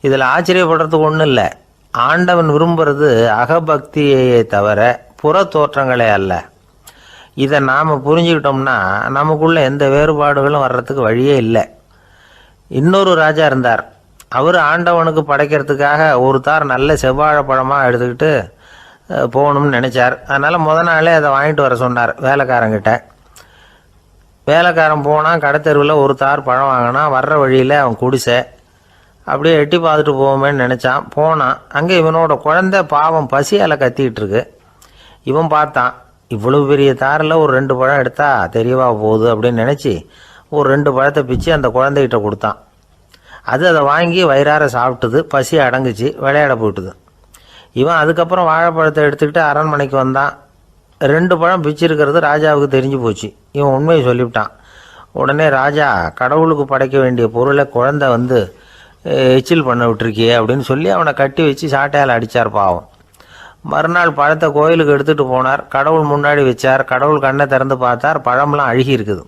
இதில் ஆச்சரியப்படுறதுக்கு ஒன்றும் இல்லை. ஆண்டவன் விரும்புறது அகபக்தியையே தவிர புற தோற்றங்களே அல்ல. இதை நாம் புரிஞ்சுக்கிட்டோம்னா நமக்குள்ள எந்த வேறுபாடுகளும் வர்றதுக்கு வழியே இல்லை. இன்னொரு ராஜா இருந்தார். அவர் ஆண்டவனுக்கு படைக்கிறதுக்காக ஒரு தார் நல்ல செவ்வாழைப்பழமாக எடுத்துக்கிட்டு போகணும்னு நினச்சார். அதனால் நாளே அதை வாங்கிட்டு வர சொன்னார் வேலைக்காரங்கிட்ட. வேலைக்காரன் போனால் கடைத்தெருவில் ஒரு தார் பழம் வாங்கினான். வர்ற வழியில் அவன் குடிசை. அப்படியே எட்டி பார்த்துட்டு போவோமேன்னு நினச்சான். போனான். அங்கே இவனோட குழந்தை பாவம் பசியால் கத்திக்கிட்டு இருக்கு. இவன் பார்த்தான், இவ்வளவு பெரிய தாரில் ஒரு 2 பழம் எடுத்தா தெரியவா போகுது அப்படின்னு நினச்சி ஒரு 2 பழத்தை பிச்சு அந்த குழந்தைகிட்ட கொடுத்தான். அதை வாங்கி வயிறார சாப்பிட்டுது. பசி அடங்குச்சு, விளையாட போயிட்டுது. இவன் அதுக்கப்புறம் வாழைப்பழத்தை எடுத்துக்கிட்டு அரண்மனைக்கு வந்தான். 2 பழம் பிச்சிருக்கிறது ராஜாவுக்கு தெரிஞ்சு போச்சு. இவன் உண்மையை சொல்லிவிட்டான். உடனே ராஜா, கடவுளுக்கு படைக்க வேண்டிய பொருளை குழந்தை எச்சில் பண்ண விட்டுருக்கியே அப்படின்னு சொல்லி அவனை கட்டி வச்சு சாட்டையால் அடித்தார் பாவம். மறுநாள் பழத்தை கோயிலுக்கு எடுத்துகிட்டு போனார். கடவுள் முன்னாடி வச்சார். கடவுள் கண்ணை திறந்து பார்த்தார், பழம்லாம் அழுகி இருக்குது.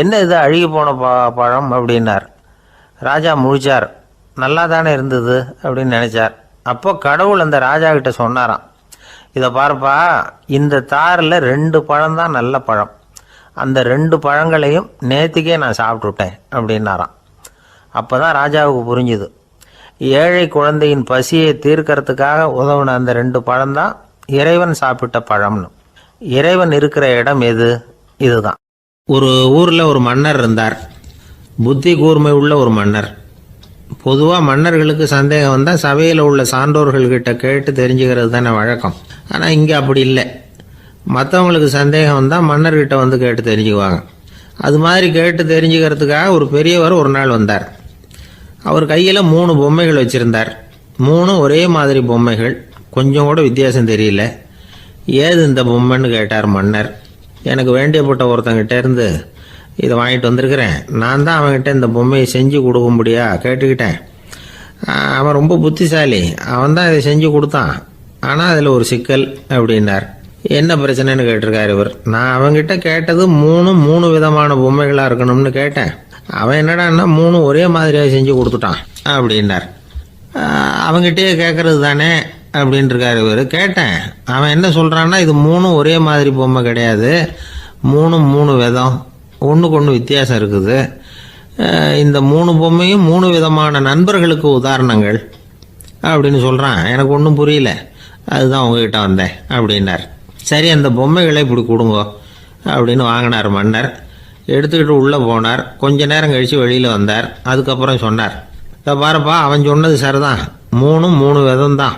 என்ன இது அழுகி போன பழம் அப்படின்னார். ராஜா முழிச்சார். நல்லா தானே இருந்தது அப்படின்னு நினச்சார். அப்போ கடவுள் அந்த ராஜா கிட்ட சொன்னாராம், இதை பார்ப்பா, இந்த தாரில் 2 பழம் தான் நல்ல பழம், அந்த 2 பழங்களையும் நேற்றுக்கே நான் சாப்பிட்டுட்டேன் அப்படின்னாராம். அப்போ தான் ராஜாவுக்கு புரிஞ்சுது, ஏழை குழந்தையின் பசியை தீர்க்கறதுக்காக உதவுன அந்த 2 பழம்தான் இறைவன் சாப்பிட்ட பழம்னு. இறைவன் இருக்கிற இடம் எது? இதுதான். ஒரு ஊரில் ஒரு மன்னர் இருந்தார். புத்தி கூர்மை உள்ள ஒரு மன்னர். பொதுவாக மன்னர்களுக்கு சந்தேகம் வந்தால் சபையில் உள்ள சான்றோர்கள்கிட்ட கேட்டு தெரிஞ்சுக்கிறது தானே வழக்கம். ஆனால் இங்கே அப்படி இல்லை. மற்றவங்களுக்கு சந்தேகம் வந்தால் மன்னர்கிட்ட கேட்டு தெரிஞ்சுக்குவாங்க. அது மாதிரி கேட்டு தெரிஞ்சுக்கிறதுக்காக ஒரு பெரியவர் ஒரு நாள் வந்தார். அவர் கையில் 3 பொம்மைகள் வச்சுருந்தார். 3 ஒரே மாதிரி பொம்மைகள், கொஞ்சம் கூட வித்தியாசம் தெரியல. ஏது இந்த பொம்மைன்னு கேட்டார் மன்னர். எனக்கு வேண்டியப்பட்ட ஒருத்தங்கிட்ட இருந்து இதை வாங்கிட்டு வந்திருக்கிறேன். நான் தான் அவன்கிட்ட இந்த பொம்மையை செஞ்சு கொடுக்கும்படியா கேட்டுக்கிட்டேன். அவன் ரொம்ப புத்திசாலி, அவன் தான் இதை செஞ்சு கொடுத்தான். ஆனால் அதில் ஒரு சிக்கல் அப்படின்னார். என்ன பிரச்சனைன்னு கேட்டிருக்காரு இவர். நான் அவன்கிட்ட கேட்டது 3 விதமான பொம்மைகளாக இருக்கணும்னு கேட்டேன். அவன் என்னடான்னா 3 ஒரே மாதிரியாக செஞ்சு கொடுத்துட்டான் அப்படின்னார். அவங்ககிட்டயே கேட்கறது தானே அப்படின்ட்டு இருக்காரு இவர். கேட்டேன், அவன் என்ன சொல்கிறான்னா, இது 3 ஒரே மாதிரி பொம்மை கிடையாது, 3 விதம், ஒன்றுக்கு ஒன்று வித்தியாசம் இருக்குது. இந்த 3 பொம்மையும் 3 விதமான நண்பர்களுக்கு உதாரணங்கள் அப்படின்னு சொல்கிறான். எனக்கு ஒன்றும் புரியல, அதுதான் உங்ககிட்ட வந்தேன் அப்படின்னார். சரி, அந்த பொம்மைகளை இப்படி கொடுங்க அப்படின்னு வாங்கினார் மன்னர். எடுத்துக்கிட்டு உள்ளே போனார். கொஞ்ச நேரம் கழித்து வெளியில் வந்தார். அதுக்கப்புறம் சொன்னார், இதை பாருப்பா, அவன் சொன்னது சரிதான், 3 விதம் தான்.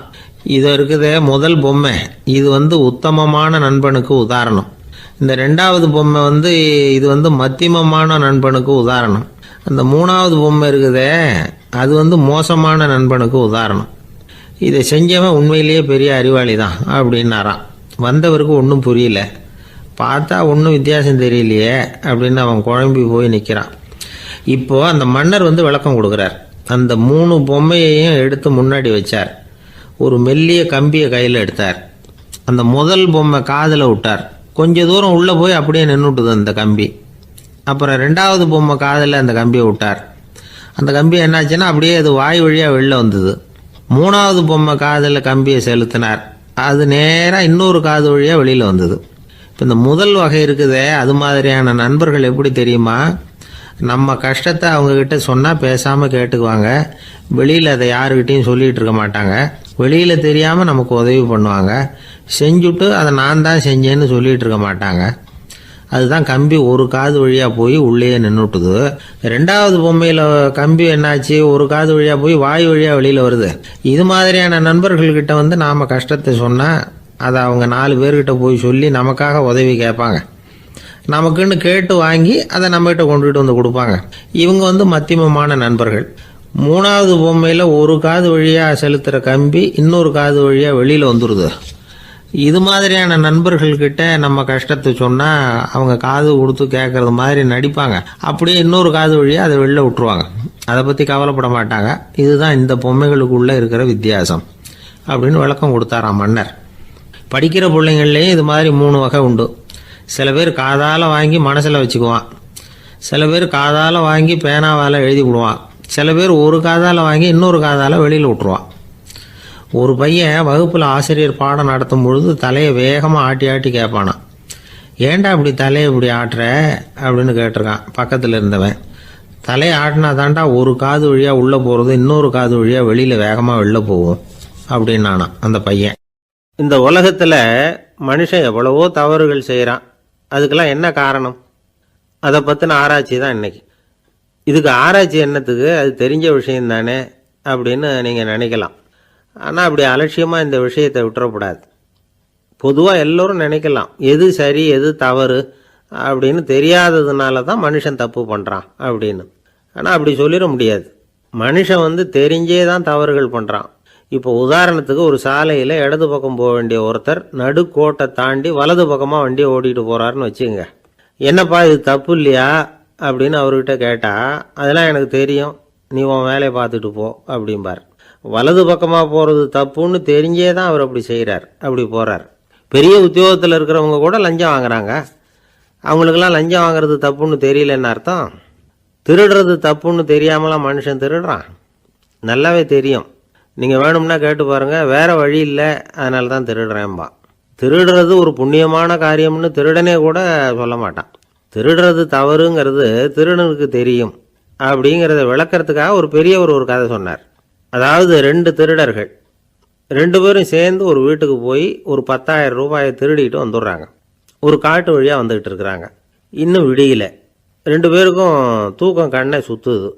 இது இருக்குதே முதல் பொம்மை, இது உத்தமமான நண்பனுக்கு உதாரணம். இந்த 2வது பொம்மை இது மத்தியமமான நண்பனுக்கு உதாரணம். அந்த 3வது பொம்மை இருக்குதே அது மோசமான நண்பனுக்கு உதாரணம். இதை செஞ்சவன் உண்மையிலேயே பெரிய அறிவாளி தான் அப்படின்னாராம். வந்தவருக்கு ஒன்றும் புரியல. பார்த்தா ஒன்றும் வித்தியாசம் தெரியலையே அப்படின்னு அவன் குழம்பி போய் நிற்கிறான். இப்போது அந்த மன்னர் விளக்கம் கொடுக்குறார். அந்த 3 பொம்மையையும் எடுத்து முன்னாடி வச்சார். ஒரு மெல்லிய கம்பியை கையில் எடுத்தார். அந்த முதல் பொம்மை காதில் விட்டார். கொஞ்ச தூரம் உள்ளே போய் அப்படியே நின்றுட்டுது அந்த கம்பி. அப்புறம் 2வது பொம்மை காதில் அந்த கம்பியை விட்டார். அந்த கம்பி என்னாச்சுன்னா அப்படியே அது வாய் வழியாக வெளில வந்தது. 3வது பொம்மை காதில் கம்பியை செலுத்தினார். அது நேராக இன்னொரு காது வழியாக வெளியில் வந்தது. இப்போ இந்த முதல் வகை இருக்குதே, அது மாதிரியான நண்பர்கள் எப்படி தெரியுமா? நம்ம கஷ்டத்தை அவங்கக்கிட்ட சொன்னால் பேசாமல் கேட்டுக்குவாங்க. வெளியில் அதை யாருக்கிட்டையும் சொல்லிகிட்டு இருக்க மாட்டாங்க. வெளியில் தெரியாமல் நமக்கு உதவி பண்ணுவாங்க. செஞ்சுட்டு அதை நான் தான் செஞ்சேன்னு சொல்லிகிட்டு இருக்க மாட்டாங்க. அதுதான் கம்பி ஒரு காது வழியாக போய் உள்ளேயே நின்றுட்டுது. 2வது பொம்மையில் கம்பி என்னாச்சு, ஒரு காது வழியாக போய் வாய் வழியாக வெளியில் வருது. இது மாதிரியான நண்பர்கள்கிட்ட நாம் கஷ்டத்தை சொன்னால் அதை அவங்க 4 பேர்கிட்ட போய் சொல்லி நமக்காக உதவி கேட்பாங்க. நமக்குன்னு கேட்டு வாங்கி அதை நம்மகிட்ட கொண்டுகிட்டு கொடுப்பாங்க. இவங்க மத்தியமமான நண்பர்கள். 3வது பொம்மையில் ஒரு காது வழியாக செலுத்துகிற கம்பி இன்னொரு காது வழியாக வெளியில் வந்துடுது. இது மாதிரியான நண்பர்கள்கிட்ட நம்ம கஷ்டத்தை சொன்னால் அவங்க காது கொடுத்து கேட்குறது மாதிரி நடிப்பாங்க. அப்படியே இன்னொரு காது வழியாக அதை வெளில விட்டுருவாங்க. அதை பற்றி கவலைப்பட மாட்டாங்க. இதுதான் இந்த பொம்மைகளுக்குள்ளே இருக்கிற வித்தியாசம் அப்படின்னு விளக்கம் கொடுத்தாராம் மன்னர். படிக்கிற பிள்ளைங்கள்லேயும் இது மாதிரி 3 வகை உண்டு. சில பேர் காதால் வாங்கி மனசில் வச்சுக்குவான். சில பேர் காதால் வாங்கி பேனாவால் எழுதி விடுவான். சில பேர் ஒரு காதால் வாங்கி இன்னொரு காதால் வெளியில் விட்டுருவான். ஒரு பையன் வகுப்பில் ஆசிரியர் பாடம் நடத்தும் பொழுது தலையை வேகமாக ஆட்டி ஆட்டி கேட்பானான். ஏன்டா இப்படி தலையை இப்படி ஆட்டுற அப்படின்னு கேட்டிருக்கான் பக்கத்தில் இருந்தவன். தலையை ஆட்டினா தாண்டா ஒரு காது வழியாக உள்ளே போகிறது, இன்னொரு காது வழியாக வெளியில் வேகமாக வெளில போகும் அப்படின்னானா அந்த பையன். இந்த உலகத்தில் மனுஷன் எவ்வளவோ தவறுகள் செய்கிறான். அதுக்கெல்லாம் என்ன காரணம்? அதை பற்றின ஆராய்ச்சி தான் இன்றைக்கி. இதுக்கு ஆராய்ச்சி என்னத்துக்கு, அது தெரிஞ்ச விஷயம் தானே அப்படின்னு நீங்கள் நினைக்கலாம். ஆனால் அப்படி அலட்சியமாக இந்த விஷயத்தை விட்டுறக்கூடாது. பொதுவாக எல்லோரும் நினைக்கலாம் எது சரி எது தவறு அப்படின்னு தெரியாததுனால தான் மனுஷன் தப்பு பண்ணுறான் அப்படின்னு. ஆனால் அப்படி சொல்லிட முடியாது. மனுஷன் தெரிஞ்சே தான் தவறுகள் பண்ணுறான். இப்போ உதாரணத்துக்கு ஒரு சாலையில் இடது பக்கம் போக வேண்டிய ஒருத்தர் நடுக்கோட்டை தாண்டி வலது பக்கமாக வண்டியை ஓட்டிகிட்டு போகிறாருன்னு வச்சுக்கோங்க. என்னப்பா இது தப்பு இல்லையா அப்படின்னு அவர்கிட்ட கேட்டால், அதெல்லாம் எனக்கு தெரியும், நீ உன் வேலையை பார்த்துட்டு போ அப்படிம்பார். வலது பக்கமாக போகிறது தப்புன்னு தெரிஞ்சே தான் அவர் அப்படி செய்கிறார், அப்படி போகிறார். பெரிய உத்தியோகத்தில் இருக்கிறவங்க கூட லஞ்சம் வாங்குறாங்க. அவங்களுக்கெல்லாம் லஞ்சம் வாங்குறது தப்புன்னு தெரியலன்னு அர்த்தம். திருடுறது தப்புன்னு தெரியாமலாம் மனுஷன் திருடுறான். நல்லாவே தெரியும். நீங்கள் வேணும்னா கேட்டு பாருங்கள், வேறு வழி இல்லை அதனால தான் திருடுறேன்பா. திருடுறது ஒரு புண்ணியமான காரியம்னு திருடனே கூட சொல்ல மாட்டான். திருடுறது தவறுங்கிறது திருடனுக்கு தெரியும் அப்படிங்கிறத விளக்கிறதுக்காக ஒரு பெரியவர் ஒரு கதை சொன்னார். அதாவது 2 திருடர்கள் 2 பேரும் சேர்ந்து ஒரு வீட்டுக்கு போய் ஒரு 10,000 ரூபாயை திருடிட்டு வந்துடுறாங்க. ஒரு காட்டு வழியாக வந்துக்கிட்டு இருக்கிறாங்க. இன்னும் விடியல. 2 பேருக்கும் தூக்கம் கண்ணை சுற்றுது.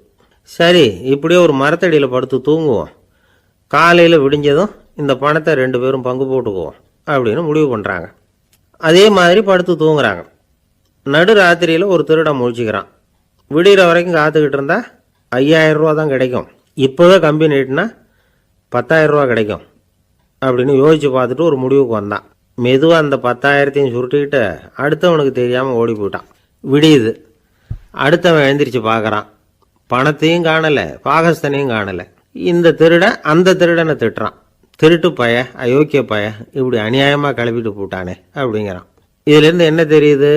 சரி, இப்படியே ஒரு மரத்தடியில் படுத்து தூங்குவோம், காலையில் விடிஞ்சதும் இந்த பணத்தை 2 பேரும் பங்கு போட்டுக்குவோம் அப்படின்னு முடிவு பண்ணுறாங்க. அதே மாதிரி படுத்து தூங்குறாங்க. நடு ராத்திரியில் ஒரு திருடன் முழிச்சிக்கிறான். விடிகிற வரைக்கும் காத்துக்கிட்டு இருந்தால் 5,000 ரூபா தான் கிடைக்கும், இப்போவே கம்பி நீட்டினா 10,000 ரூபா கிடைக்கும் அப்படின்னு யோசித்து பார்த்துட்டு ஒரு முடிவுக்கு வந்தான். மெதுவாக அந்த 10,000த்தையும் சுருட்டிக்கிட்டு அடுத்தவனுக்கு தெரியாமல் ஓடி போயிட்டான். விடியுது. அடுத்தவன் எழுந்திரிச்சு பார்க்குறான். பணத்தையும் காணலை, பாகஸ்தனையும் காணலை. இந்த திருடன் அந்த திருடனை திட்டுறான். திருட்டு பய, அயோக்கிய பய, இப்படி அநியாயமாக கிளப்பிட்டு போட்டானே அப்படிங்கிறான். இதுலேருந்து என்ன தெரியுது?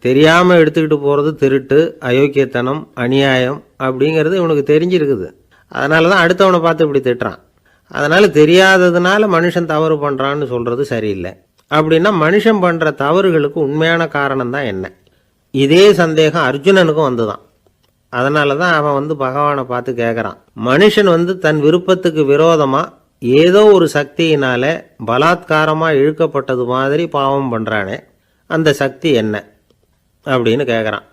தெரியாமல் எடுத்துக்கிட்டு போகிறது திருட்டு, அயோக்கியத்தனம், அநியாயம் அப்படிங்கிறது இவனுக்கு தெரிஞ்சிருக்குது. அதனால தான் அடுத்தவனை பார்த்து இப்படி திட்டுறான். அதனால் தெரியாததுனால மனுஷன் தவறு பண்ணுறான்னு சொல்கிறது சரியில்லை. அப்படின்னா மனுஷன் பண்ணுற தவறுகளுக்கு உண்மையான காரணம் தான் என்ன? இதே சந்தேகம் அர்ஜுனனுக்கும் வந்துதான். அதனால தான் அவன் வந்து பகவானை பார்த்து கேட்குறான், மனுஷன் வந்து தன் விருப்பத்துக்கு விரோதமாக ஏதோ ஒரு சக்தியினால பலாத்காரமாக இழுக்கப்பட்டது மாதிரி பாவம் பண்ணுறானே, அந்த சக்தி என்ன அப்படின்னு கேட்குறான்.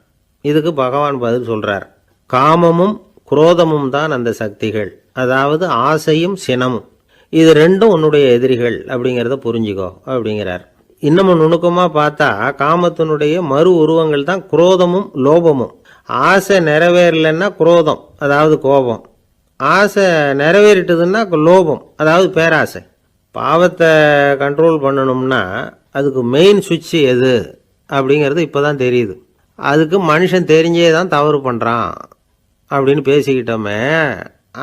இதுக்கு பகவான் பதில் சொல்கிறார், காமமும் குரோதமும் தான் அந்த சக்திகள், அதாவது ஆசையும் சினமும். இது ரெண்டும் உன்னுடைய எதிரிகள் அப்படிங்கிறத புரிஞ்சுக்கோ அப்படிங்கிறார். இன்னமும் நுணுக்கமாக பார்த்தா காமத்தினுடைய மறு உருவங்கள் தான் குரோதமும் லோபமும். ஆசை நிறைவேறலைன்னா குரோதம், அதாவது கோபம். ஆசை நிறைவேறிட்டதுன்னா லோபம், அதாவது பேராசை. பாவத்தை கண்ட்ரோல் பண்ணணும்னா அதுக்கு மெயின் சுவிட்ச் எது அப்படிங்கிறது இப்போ தான் தெரியுது. அதுக்கு மனுஷன் தெரிஞ்சே தான் தவறு பண்ணுறான் அப்படின்னு பேசிக்கிட்டோமே.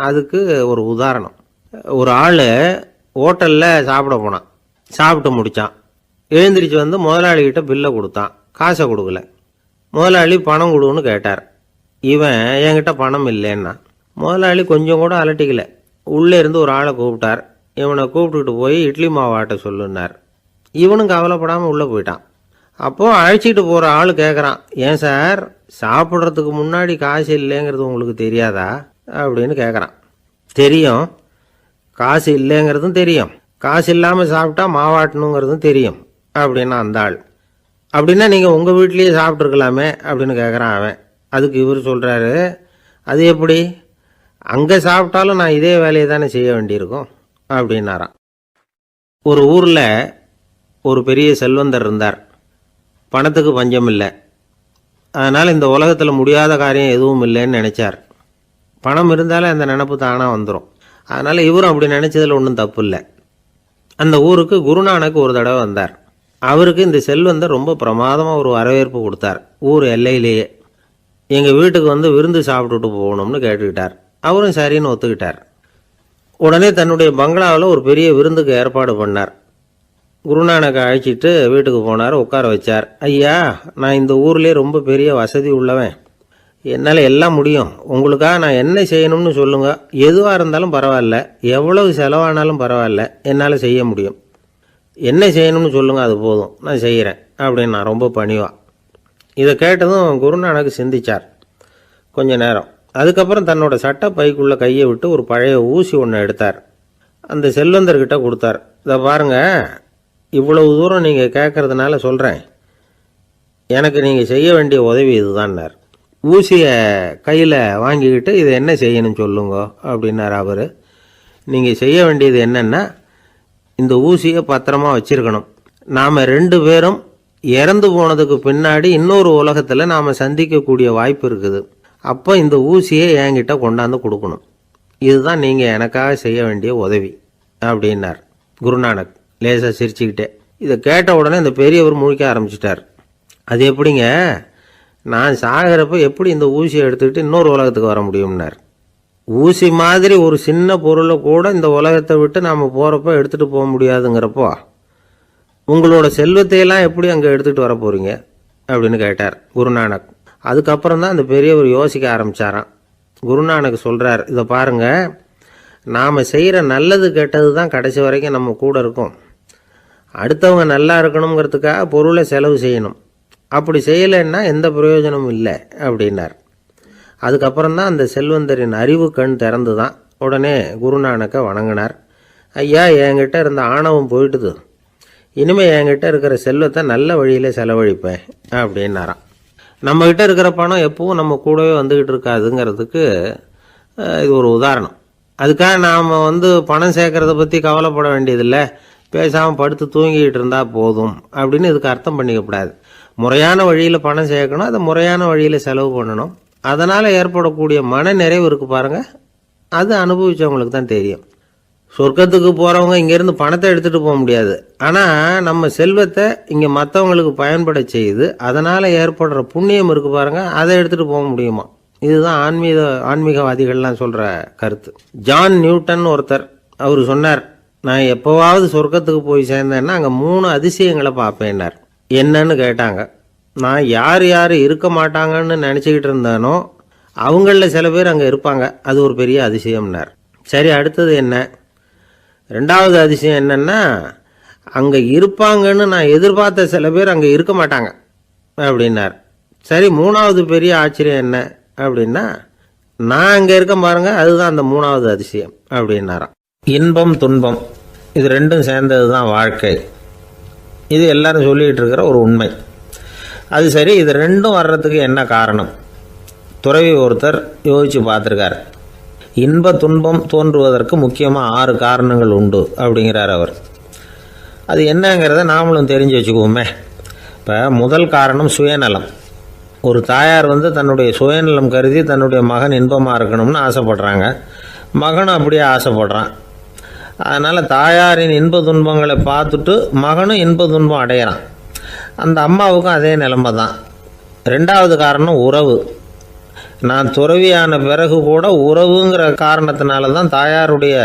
அதுக்கு ஒரு உதாரணம், ஒரு ஆள் ஹோட்டலில் சாப்பிட போனான், சாப்பிட்டு முடித்தான், எழுந்திரிச்சு வந்து முதலாளிகிட்ட பில்லை கொடுத்தான், காசை கொடுக்கல. முதலாளி பணம் கொடுன்னு கேட்டார். இவன் என்கிட்ட பணம் இல்லைன்னா. முதலாளி கொஞ்சம் கூட அலட்டிக்கல, உள்ளே இருந்து ஒரு ஆளை கூப்பிட்டார். இவனை கூப்பிட்டுக்கிட்டு போய் இட்லி மாவு ஆட்ட சொல்லுன்னார். இவனும் கவலைப்படாமல் உள்ளே போயிட்டான். அப்போது அழைச்சிட்டு போகிற ஆள் கேட்குறான், ஏன் சார் சாப்பிட்றதுக்கு முன்னாடி காசு இல்லைங்கிறது உங்களுக்கு தெரியாதா அப்படின்னு கேட்குறான். தெரியும், காசு இல்லைங்கிறதும் தெரியும், காசு இல்லாமல் சாப்பிட்டா மாவாட்டணுங்கிறதும் தெரியும் அப்படின்னா அந்த ஆள். அப்படின்னா நீங்கள் உங்கள் வீட்லேயே சாப்பிட்ருக்கலாமே அப்படின்னு கேட்குறான் அவன். அதுக்கு இவர் சொல்கிறாரு, அது எப்படி, அங்கே சாப்பிட்டாலும் நான் இதே வேலையை தானே செய்ய வேண்டியிருக்கும் அப்படின்னாராம். ஒரு ஊரில் ஒரு பெரிய செல்வந்தர் இருந்தார். பணத்துக்கு பஞ்சம் இல்லை. அதனால் இந்த உலகத்தில் முடியாத காரியம் எதுவும் இல்லைன்னு நினச்சார். பணம் இருந்தாலே அந்த நினப்பு தானாக வந்துடும். அதனால் இவரும் அப்படி நினச்சதில் ஒன்றும் தப்பு இல்லை. அந்த ஊருக்கு குருநானக் ஒரு தடவை வந்தார். அவருக்கு இந்த செல்வந்தர் ரொம்ப பிரமாதமாக ஒரு வரவேற்பு கொடுத்தார். ஊர் எல்லையிலேயே எங்கள் வீட்டுக்கு வந்து விருந்து சாப்பிட்டுட்டு போகணும்னு கேட்டுக்கிட்டார். அவரும் சரின்னு ஒத்துக்கிட்டார். உடனே தன்னுடைய பங்களாவில் ஒரு பெரிய விருந்துக்கு ஏற்பாடு பண்ணார். குருநானக்கை அழைச்சிட்டு வீட்டுக்கு போனார், உட்கார வச்சார். ஐயா, நான் இந்த ஊர்லேயே ரொம்ப பெரிய வசதி உள்ளவன், என்னால் எல்லாம் முடியும், உங்களுக்காக நான் என்ன செய்யணும்னு சொல்லுங்கள், எதுவாக இருந்தாலும் பரவாயில்ல, எவ்வளவு செலவானாலும் பரவாயில்ல, என்னால் செய்ய முடியும், என்ன செய்யணும்னு சொல்லுங்கள், அது போதும், நான் செய்கிறேன் அப்படின்னு நான் ரொம்ப பணிவா. இதை கேட்டதும் குருநானக் சிந்திச்சார் கொஞ்ச நேரம். அதுக்கப்புறம் தன்னோட சட்டை பைக்குள்ளே கையை விட்டு ஒரு பழைய ஊசி ஒன்று எடுத்தார். அந்த செல்வந்தர்கிட்ட கொடுத்தார். இதை பாருங்கள், இவ்வளவு தூரம் நீங்கள் கேட்கறதுனால சொல்கிறேன், எனக்கு நீங்கள் செய்ய வேண்டிய உதவி இதுதான்னார். ஊசியை கையில் வாங்கிக்கிட்டு இதை என்ன செய்யணும்னு சொல்லுங்க அப்படின்னார் அவர். நீங்கள் செய்ய வேண்டியது என்னென்னா, இந்த ஊசியை பத்திரமா வச்சிருக்கணும். நாம் 2 பேரும் இறந்து போனதுக்கு பின்னாடி இன்னொரு உலகத்தில் நாம் சந்திக்கக்கூடிய வாய்ப்பு இருக்குது. அப்போ இந்த ஊசியை என்கிட்ட கொண்டாந்து கொடுக்கணும். இதுதான் நீங்கள் எனக்காக செய்ய வேண்டிய உதவி அப்படின்னார் குருநானக் லேசாக சிரிச்சுக்கிட்டே. இதை கேட்ட உடனே இந்த பெரியவர் முழிக்க ஆரம்பிச்சிட்டார். அது எப்படிங்க, நான் சாகிறப்ப எப்படி இந்த ஊசியை எடுத்துக்கிட்டு இன்னொரு உலகத்துக்கு வர முடியும்னார். ஊசி மாதிரி ஒரு சின்ன பொருளை கூட இந்த உலகத்தை விட்டு நாம் போகிறப்ப எடுத்துகிட்டு போக முடியாதுங்கிறப்போ உங்களோட செல்வத்தையெல்லாம் எப்படி அங்கே எடுத்துகிட்டு வர போகிறீங்க அப்படின்னு கேட்டார் குருநானக். அதுக்கப்புறம் தான் அந்த பெரியவர் யோசிக்க ஆரம்பித்தாராம். குருநானக் சொல்கிறார், இதை பாருங்கள், நாம் செய்கிற நல்லது கெட்டது தான் கடைசி வரைக்கும் நம்ம கூட இருக்கும். அடுத்தவங்க நல்லா இருக்கணுங்கிறதுக்காக பொருளை செலவு செய்யணும், அப்படி செய்யலைன்னா எந்த பிரயோஜனமும் இல்லை அப்படின்னார். அதுக்கப்புறம் தான் அந்த செல்வந்தரின் அறிவு கண் திறந்து தான். உடனே குருநானக்கை வணங்கினார். ஐயா, என்கிட்ட இருந்த ஆணவம் போயிட்டுது, இனிமேல் என்கிட்ட இருக்கிற செல்வத்தை நல்ல வழியில் செலவழிப்பேன் அப்படின்னாராம். நம்மக்கிட்ட இருக்கிற பணம் எப்பவும் நம்ம கூடவே வந்துக்கிட்டு இருக்காதுங்கிறதுக்கு இது ஒரு உதாரணம். அதுக்காக நாம் பணம் சேர்க்கறத பற்றி கவலைப்பட வேண்டியதில்லை, பேசாமல் படுத்து தூங்கிக்கிட்டு இருந்தால் போதும் அப்படின்னு இதுக்கு அர்த்தம் பண்ணிக்கப்படாது. முறையான வழியில் பணம் சேர்க்கணும், அதை முறையான வழியில் செலவு பண்ணணும். அதனால் ஏற்படக்கூடிய மன நிறைவு இருக்குது பாருங்கள், அது அனுபவித்தவங்களுக்கு தான் தெரியும். சொர்க்கத்துக்கு போகிறவங்க இங்கேருந்து பணத்தை எடுத்துகிட்டு போக முடியாது, ஆனால் நம்ம செல்வத்தை இங்கே மற்றவங்களுக்கு பயன்பட செய்யுது, அதனால் ஏற்படுற புண்ணியம் இருக்குது பாருங்கள், அதை எடுத்துகிட்டு போக முடியுமா. இதுதான் ஆன்மீகவாதிகள்லாம் சொல்கிற கருத்து. ஜான் நியூட்டன் ஒருத்தர், அவர் சொன்னார், நான் எப்போவாவது சொர்க்கத்துக்கு போய் சேர்ந்தேன்னா அங்கே 3 அதிசயங்களை பார்ப்பேன்னார். என்னன்னு கேட்டாங்க. நான் யார் யார் இருக்க மாட்டாங்கன்னு நினச்சிக்கிட்டு இருந்தானோ அவங்களில் சில பேர் அங்கே இருப்பாங்க, அது ஒரு பெரிய அதிசயம்னார். சரி, அடுத்தது என்ன? 2வது அதிசயம் என்னன்னா, அங்கே இருப்பாங்கன்னு நான் எதிர்பார்த்த சில பேர் அங்கே இருக்க மாட்டாங்க அப்படின்னார். சரி, 3வது பெரிய ஆச்சரியம் என்ன அப்படின்னா, நான் அங்கே இருக்க பாருங்க, அதுதான் அந்த மூணாவது அதிசயம் அப்படின்னாராம். இன்பம் துன்பம் இது ரெண்டும் சேர்ந்தது தான் வாழ்க்கை. இது எல்லாரும் சொல்லிகிட்டு இருக்கிற ஒரு உண்மை. அது சரி, இது ரெண்டும் வர்றதுக்கு என்ன காரணம்? துறவி ஒருத்தர் யோசித்து பார்த்துருக்கார். இன்ப துன்பம் தோன்றுவதற்கு முக்கியமாக 6 காரணங்கள் உண்டு அப்படிங்கிறார் அவர். அது என்னங்கிறத நாமளும் தெரிஞ்சு வச்சுக்குவோமே. இப்போ முதல் காரணம் சுயநலம். ஒரு தாயார் தன்னுடைய சுயநலம் கருதி தன்னுடைய மகன் இன்பமாக இருக்கணும்னு ஆசைப்படுறாங்க. மகனும் அப்படியே ஆசைப்படுறான். அதனால் தாயாரின் இன்ப துன்பங்களை பார்த்துட்டு மகனும் இன்ப துன்பம் அடையிறான். அந்த அம்மாவுக்கும் அதே நிலைமை தான். ரெண்டாவது காரணம் உறவு. நான் துறவியான பிறகு கூட உறவுங்கிற காரணத்தினால தான் தாயாருடைய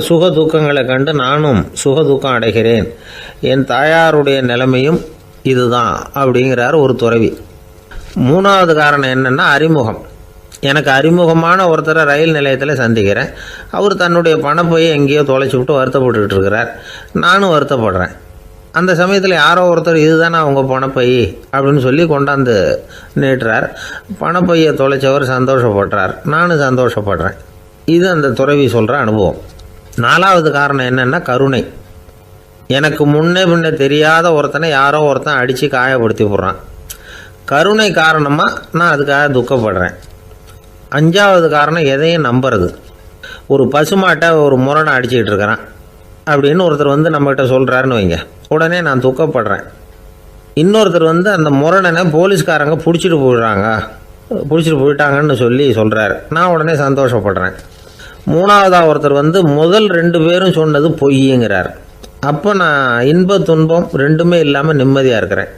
சுக துக்கங்களை கண்டு நானும் சுக துக்கம் அடைகிறேன். என் தாயாருடைய நிலைமையும் இதுதான் அப்படிங்கிறார் ஒரு துறவி. மூணாவது காரணம் என்னென்னா அறிமுகம். எனக்கு அறிமுகமான ஒருத்தரை ரயில் நிலையத்தில் சந்திக்கிறேன். அவர் தன்னுடைய பணப்பையை எங்கேயோ தொலைச்சி விட்டு வருத்தப்பட்டுக்கிட்டு இருக்கிறார். நானும் வருத்தப்படுறேன். அந்த சமயத்தில் யாரோ ஒருத்தர் இதுதானே அவங்க பணப்பை அப்படின்னு சொல்லி கொண்டாந்து நீட்டுறார். பணப்பையை தொலைச்சவர் சந்தோஷப்படுறார், நானும் சந்தோஷப்படுறேன். இது அந்த துறவி சொல்கிற அனுபவம். நாலாவது காரணம் என்னென்னா கருணை. எனக்கு முன்னே தெரியாத ஒருத்தனை யாரோ ஒருத்தன் அடித்து காயப்படுத்தி போடுறான். கருணை காரணமாக நான் அதுக்காக துக்கப்படுறேன். அஞ்சாவது காரணம் எதையும் நம்புறது. ஒரு பசுமாட்டை ஒரு முரணை அடிச்சுக்கிட்டு இருக்கிறான் அப்படின்னு ஒருத்தர் நம்மகிட்ட சொல்கிறாருன்னு வைங்க, உடனே நான் துக்கப்படுறேன். இன்னொருத்தர் அந்த முரணனை போலீஸ்காரங்க பிடிச்சிட்டு போயிட்டாங்கன்னு சொல்கிறாரு, நான் உடனே சந்தோஷப்படுறேன். மூணாவதாக ஒருத்தர் முதல் 2 பேரும் சொன்னது பொய்யுங்கிறார். அப்போ நான் இன்ப துன்பம் ரெண்டுமே இல்லாமல் நிம்மதியாக இருக்கிறேன்.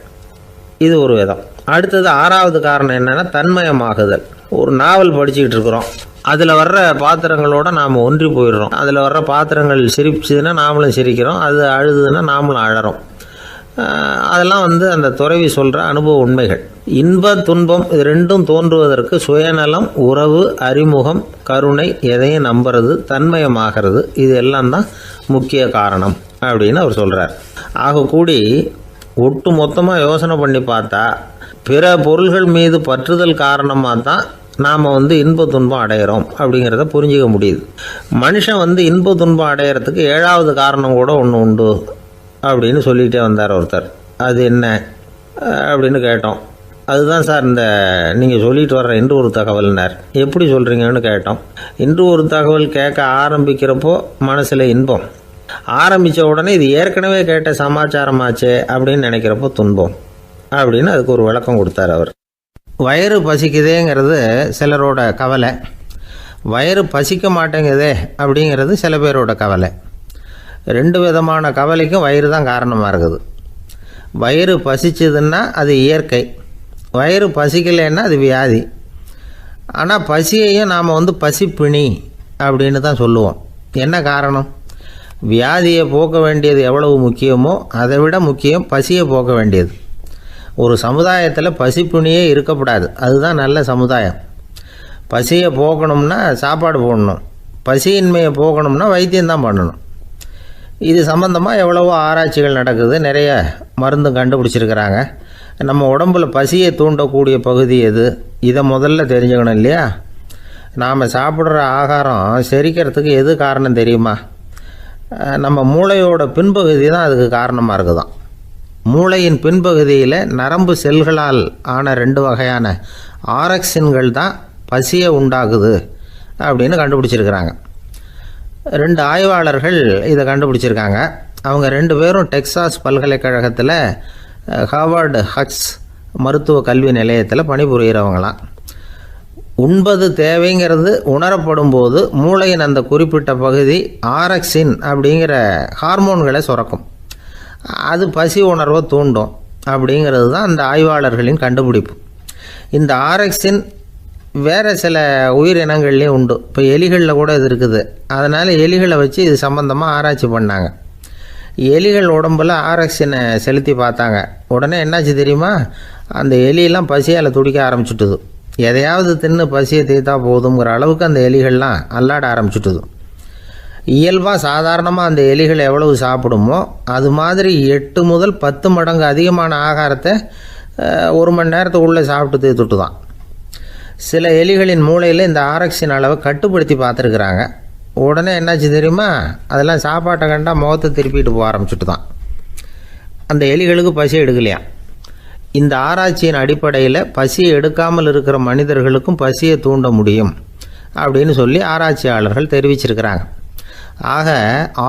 இது ஒரு விதம். அடுத்தது 6வது காரணம் என்னென்னா தன்மயமாகுதல். ஒரு நாவல் படிச்சுக்கிட்டு இருக்கிறோம், அதில் வர்ற பாத்திரங்களோட நாம் ஒன்றி போயிடுறோம். அதில் வர்ற பாத்திரங்கள் சிரிச்சுதுன்னா நாமளும் சிரிக்கிறோம், அது அழுதுன்னா நாமளும் அழறோம். அதெல்லாம் அந்த துறவி சொல்கிற அனுபவ உண்மைகள். இன்ப துன்பம் இது ரெண்டும் தோன்றுவதற்கு சுயநலம், உறவு, அறிமுகம், கருணை, எதையும் நம்புறது, தன்மயமாகிறது, இது எல்லாம் தான் முக்கிய காரணம் அப்படின்னு அவர் சொல்கிறார். ஆகக்கூடி ஒட்டு மொத்தமாக யோசனை பண்ணி பார்த்தா பிற பொருள்கள் மீது பற்றுதல் காரணமாக தான் நாம் இன்ப துன்பம் அடையிறோம் அப்படிங்கிறத புரிஞ்சிக்க முடியுது. மனுஷன் இன்ப துன்பம் அடையிறதுக்கு 7வது காரணம் கூட ஒன்று உண்டு அப்படின்னு சொல்லிகிட்டே வந்தார் ஒருத்தர். அது என்ன அப்படின்னு கேட்டோம். அதுதான் சார் இந்த நீங்கள் சொல்லிட்டு வர்ற இன்று ஒரு தகவல்னார். எப்படி சொல்கிறீங்கன்னு கேட்டோம். இன்று ஒரு தகவல் கேட்க ஆரம்பிக்கிறப்போ மனசில் இன்பம், ஆரம்பித்த உடனே இது ஏற்கனவே கேட்ட சமாச்சாரமாச்சே அப்படின்னு நினைக்கிறப்போ துன்பம் அப்படின்னு அதுக்கு ஒரு விளக்கம் கொடுத்தார் அவர். வயிறு பசிக்குதேங்கிறது சிலரோட கவலை, வயிறு பசிக்க மாட்டேங்குதே அப்படிங்கிறது சில பேரோட கவலை. 2 விதமான கவலைக்கும் வயிறு தான் காரணமாக இருக்குது. வயிறு பசிச்சதுன்னா அது இயற்கை, வயிறு பசிக்கலைன்னா அது வியாதி. ஆனால் பசியையும் நாம் பசிப்பிணி அப்படின்னு தான் சொல்லுவோம். என்ன காரணம்? வியாதியை போக்க வேண்டியது எவ்வளவு முக்கியமோ அதை விட முக்கியம் பசியை போக்க வேண்டியது. ஒரு சமுதாயத்தில் பசிப்பிணியே இருக்கக்கூடாது, அதுதான் நல்ல சமுதாயம். பசியை போக்கணும்னா சாப்பாடு போடணும், பசியின்மையை போக்கணும்னா வைத்தியம்தான் பண்ணணும். இது சம்பந்தமாக எவ்வளவோ ஆராய்ச்சிகள் நடக்குது, நிறைய மருந்து கண்டுபிடிச்சிருக்கிறாங்க. நம்ம உடம்பில் பசியை தூண்டக்கூடிய பகுதி எது, இதை முதல்ல தெரிஞ்சுக்கணும் இல்லையா? நாம் சாப்பிட்ற ஆகாரம் செரிக்கிறதுக்கு எது காரணம் தெரியுமா? நம்ம மூளையோட பின்பகுதி தான் அதுக்கு காரணமாக இருக்குதாம். மூளையின் பின்பகுதியில் நரம்பு செல்களால் ஆன 2 வகையான ஆரக்சின்கள் தான் பசியை உண்டாக்குது அப்படின்னு கண்டுபிடிச்சிருக்கிறாங்க. 2 ஆய்வாளர்கள் இதை கண்டுபிடிச்சிருக்காங்க. அவங்க 2 பேரும் டெக்சாஸ் பல்கலைக்கழகத்தில் ஹார்வர்டு ஹக்ஸ் மருத்துவ கல்வி நிலையத்தில் பணிபுரிகிறவங்களாம். உண்பது தேவைங்கிறது உணரப்படும் போது மூளையின் அந்த குறிப்பிட்ட பகுதி ஆரக்சின் அப்படிங்கிற ஹார்மோன்களை சுரக்கும். அது பசி உணர்வை தூண்டும் அப்படிங்கிறது தான் அந்த ஆய்வாளர்களின் கண்டுபிடிப்பு. இந்த ஆரக்சின் வேறு சில உயிரினங்கள்லேயும் உண்டு. இப்போ எலிகளில் கூட இது இருக்குது. அதனால் எலிகளை வச்சு இது சம்மந்தமாக ஆராய்ச்சி பண்ணாங்க. எலிகள் உடம்பில் ஆரக்சினை செலுத்தி பார்த்தாங்க. உடனே என்னாச்சு தெரியுமா? அந்த எலியெல்லாம் பசியால் துடிக்க ஆரம்பிச்சுட்டுது. எதையாவது தின்னு பசியை தீர்த்தா போதுங்கிற அளவுக்கு அந்த எலிகள்லாம் அல்லாட ஆரம்பிச்சுட்டுது. இயல்பாக சாதாரணமாக அந்த எலிகள் எவ்வளவு சாப்பிடுமோ அது மாதிரி 8 முதல் 10 மடங்கு அதிகமான ஆகாரத்தை 1 மணி நேரத்துக்குள்ளே சாப்பிட்டு தீர்த்துட்டு தான். சில எலிகளின் மூளையில் இந்த ஆரக்சின் அளவை கட்டுப்படுத்தி பார்த்துருக்குறாங்க. உடனே என்னாச்சு தெரியுமா, அதெல்லாம் சாப்பாட்டை கண்டா முகத்தை திருப்பிட்டு போக ஆரம்பிச்சுட்டு தான். அந்த எலிகளுக்கு பசி எடுக்கலையா. இந்த ஆராய்ச்சியின் அடிப்படையில் பசியை எடுக்காமல் இருக்கிற மனிதர்களுக்கும் பசியை தூண்ட முடியும் அப்படின்னு சொல்லி ஆராய்ச்சியாளர்கள் தெரிவிச்சிருக்கிறாங்க. ஆக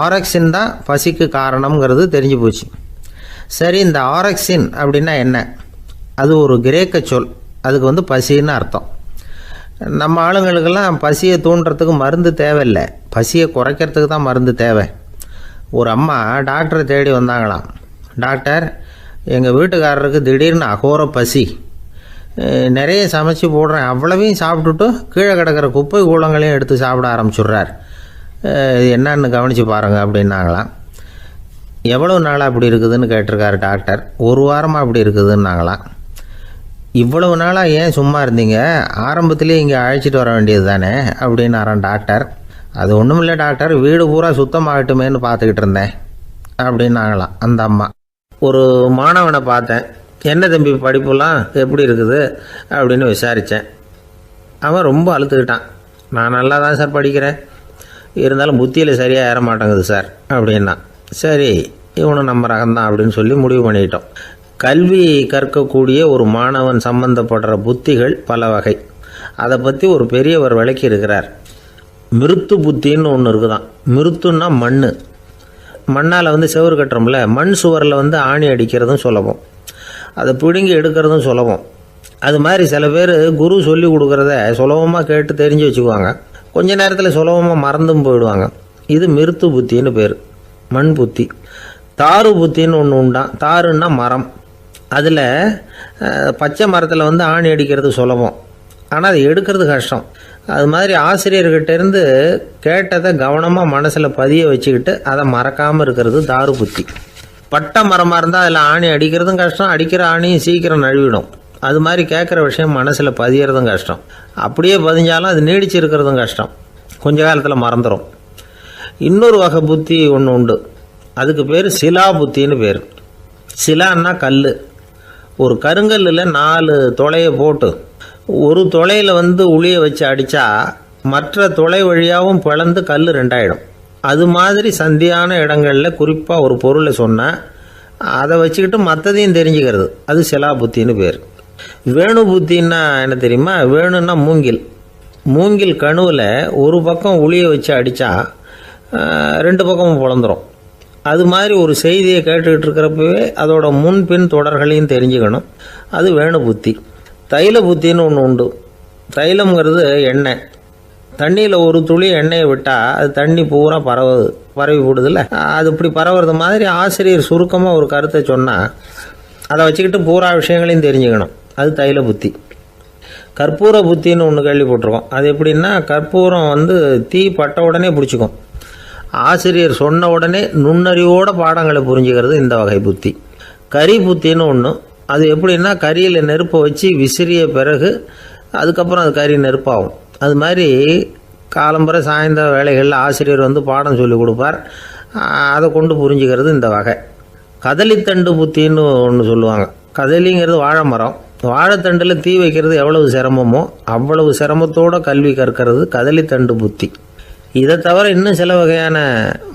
ஆரக்சின் தான் பசிக்கு காரணம்ங்கிறது தெரிஞ்சு போச்சு. சரி, இந்த ஆரக்சின் அப்படின்னா என்ன? அது ஒரு கிரேக்க சொல். அதுக்கு பசின்னு அர்த்தம். நம்ம ஆளுங்களுக்கெல்லாம் பசியை தூண்டுறதுக்கு மருந்து தேவையில்லை, பசியை குறைக்கிறதுக்கு தான் மருந்து தேவை. ஒரு அம்மா டாக்டரை தேடி வந்தாங்களாம். டாக்டர், எங்கள் வீட்டுக்காரருக்கு திடீர்னு அகோர பசி, நிறைய சமைச்சு போடுறேன், அவ்வளவையும் சாப்பிட்டுட்டு கீழே கிடக்கிற குப்பை கூலங்களையும் எடுத்து சாப்பிட ஆரம்பிச்சுட்றார், என்னன்னு கவனித்து பாருங்கள் அப்படின்னாங்களாம். எவ்வளோ நாளாக அப்படி இருக்குதுன்னு கேட்டிருக்காரு டாக்டர். 1 வாரமாக அப்படி இருக்குதுன்னாங்களாம். இவ்வளவு நாளாக ஏன் சும்மா இருந்தீங்க, ஆரம்பத்திலே இங்கே அழைச்சிட்டு வர வேண்டியது தானே அப்படின்னாரான் டாக்டர். அது ஒன்றும் இல்லை டாக்டர், வீடு பூரா சுத்தமாகட்டுமேன்னு பார்த்துக்கிட்டு இருந்தேன் அப்படின்னாங்களாம் அந்த அம்மா. ஒரு மாணவனை பார்த்தேன். என்ன தம்பி படிப்புலாம் எப்படி இருக்குது அப்படின்னு விசாரித்தேன். அவன் ரொம்ப அழுத்துக்கிட்டான். நான் நல்லா தான் சார் படிக்கிறேன், இருந்தாலும் புத்தியில் சரியாக ஏற மாட்டேங்குது சார் அப்படின்னா. சரி, இவனும் நம்ம ரகம்தான் அப்படின்னு சொல்லி முடிவு பண்ணிக்கிட்டோம். கல்வி கற்கக்கூடிய ஒரு மாணவன் சம்பந்தப்படுற புத்திகள் பல வகை. அதை பற்றி ஒரு பெரியவர் விளக்கி இருக்கிறார். மிருத்து புத்தின்னு ஒன்று இருக்குதான். மிருத்துன்னா மண்ணால் செவுறு கட்டுறோம்ல, மண் சுவரில் ஆணி அடிக்கிறதும் சுலபம், அதை பிடுங்கி எடுக்கிறதும் சுலபம். அது மாதிரி சில பேர் குரு சொல்லி கொடுக்குறத சுலபமாக கேட்டு தெரிஞ்சு வச்சுக்குவாங்க, கொஞ்ச நேரத்தில் சுலபமாக மறந்தும் போயிடுவாங்க. இது மிருத்து புத்தின்னு பேர், மண் புத்தி. தாரு புத்தின்னு ஒன்று உண்டான். தாருன்னா மரம். அதில் பச்சை மரத்தில் ஆணி அடிக்கிறது சுலபம், ஆனால் அதை எடுக்கிறது கஷ்டம். அது மாதிரி ஆசிரியர்கிட்டேருந்து கேட்டதை கவனமாக மனசில் பதிய வச்சுக்கிட்டு அதை மறக்காமல் இருக்கிறது தாரு புத்தி. பட்டை மரமாக இருந்தால் அதில் ஆணி அடிக்கிறதும் கஷ்டம், அடிக்கிற ஆணியும் சீக்கிரம் நழுவிடும். அது மாதிரி கேட்குற விஷயம் மனசில் பதியறதும் கஷ்டம், அப்படியே பதிஞ்சாலும் அது நீடிச்சு இருக்கிறதும் கஷ்டம், கொஞ்ச காலத்தில் மறந்துடும். இன்னொரு வகை புத்தி ஒன்று உண்டு, அதுக்கு பேர் சிலா புத்தின்னு பேர். சிலான்னா கல். ஒரு கருங்கல்லில் 4 துளையை போட்டு ஒரு துளையில் உளியை வச்சு அடித்தா மற்ற துளை வழியாகவும் பிளந்து கல் 2 ஆகிடும். அது மாதிரி சந்தியான இடங்களில் குறிப்பாக ஒரு பொருளை சொன்னால் அதை வச்சுக்கிட்டு மற்றதையும் தெரிஞ்சுக்கிறது, அது சிலா புத்தின்னு பேர். வேணு புத்தின்னா என்ன தெரியுமா? வேணுன்னா மூங்கில் கணுவில் ஒரு பக்கம் உளியை வச்சு அடித்தா 2 பக்கமும் பிளந்துடும். அது மாதிரி ஒரு செய்தியை கேட்டுக்கிட்டு இருக்கிறப்பவே அதோட முன்பின் தொடர்களையும் தெரிஞ்சுக்கணும், அது வேணு புத்தி. தைல புத்தின்னு ஒன்று உண்டு. தைலம்ங்கிறது எண்ணெய். தண்ணியில் ஒரு துளி எண்ணெயை விட்டால் அது தண்ணி பூரா பரவி போடுதில்ல, அது இப்படி பரவுறது மாதிரி ஆசிரியர் சுருக்கமாக ஒரு கருத்தை சொன்னால் அதை வச்சுக்கிட்டு பூரா விஷயங்களையும் தெரிஞ்சுக்கணும், அது தைல புத்தி. கற்பூர புத்தின்னு ஒன்று கேள்விப்பட்டிருக்கோம். அது எப்படின்னா, கற்பூரம் தீ பட்ட உடனே பிடிச்சிக்கும். ஆசிரியர் சொன்ன உடனே நுண்ணறிவோட பாடங்களை புரிஞ்சுக்கிறது இந்த வகை புத்தி. கரி புத்தின்னு ஒன்று. அது எப்படின்னா, கரியில் நெருப்பை வச்சு விசிறிய பிறகு அதுக்கப்புறம் அது கறி நெருப்பாகும். அது மாதிரி காலம்பரை சாயந்தர வேலைகளில் ஆசிரியர் பாடம் சொல்லி கொடுப்பார், அதை கொண்டு புரிஞ்சுக்கிறது இந்த வகை. கதலித்தண்டு புத்தின்னு ஒன்று சொல்லுவாங்க. கதலிங்கிறது வாழை மரம். வாழைத்தண்டில் தீ வைக்கிறது எவ்வளவு சிரமமோ அவ்வளவு சிரமத்தோடு கல்வி கற்கிறது கதலித்தண்டு புத்தி. இதை தவிர இன்னும் சில வகையான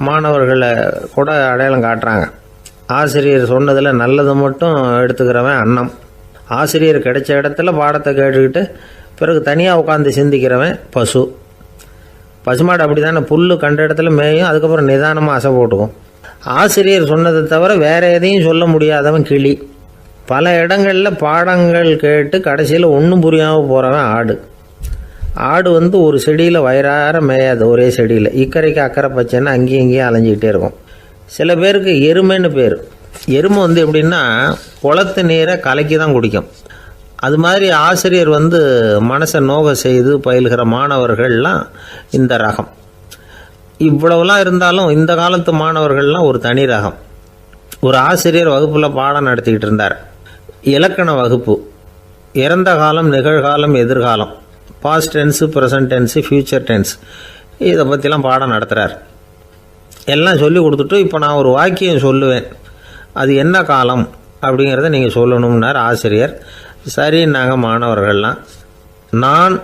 மாணவர்களை கூட அடையாளம் காட்டுறாங்க. ஆசிரியர் சொன்னதில் நல்லதை மட்டும் எடுத்துக்கிறவன் அன்னம். ஆசிரியர் கிடைச்ச இடத்துல பாடத்தை கேட்டுக்கிட்டு பிறகு தனியாக உட்காந்து சிந்திக்கிறவன் பசுமாடு அப்படி தானே, புல் கண்ட இடத்துல மேயும், அதுக்கப்புறம் நிதானமாக அசை போட்டுக்கும். ஆசிரியர் சொன்னதை தவிர வேறு எதையும் சொல்ல முடியாதவன் கிளி. பல இடங்களில் பாடங்கள் கேட்டு கடைசியில் ஒன்றும் புரியாமல் போகிறவன் ஆடு ஒரு செடியில் வயிறார மேயாது, ஒரே செடியில் இக்கரைக்கு அக்கறை பச்சைன்னா அங்கேயும் இங்கேயும் அலைஞ்சிக்கிட்டே இருக்கும். சில பேருக்கு எருமைன்னு பேர். எருமை எப்படின்னா குளத்து நீரை கலக்கி தான் குடிக்கும். அது மாதிரி ஆசிரியர் மனசை நோக செய்து பயில்கிற மாணவர்கள்லாம் இந்த ரகம். இவ்வளவுலாம் இருந்தாலும் இந்த காலத்து மாணவர்கள்லாம் ஒரு தனி ரகம். ஒரு ஆசிரியர் வகுப்பில் பாடம் நடத்திக்கிட்டு இருந்தார். இலக்கண வகுப்பு. இறந்த காலம், நிகழ்காலம், எதிர்காலம், past tense, present tense, future tense, இதை பற்றிலாம் பாடம் நடத்துகிறார். எல்லாம் சொல்லி கொடுத்துட்டு இப்போ நான் ஒரு வாக்கியம் சொல்லுவேன், அது என்ன காலம் அப்படிங்கிறத நீங்கள் சொல்லணும்னார் ஆசிரியர். சரின்னாங்க மாணவர்கள்லாம். நான்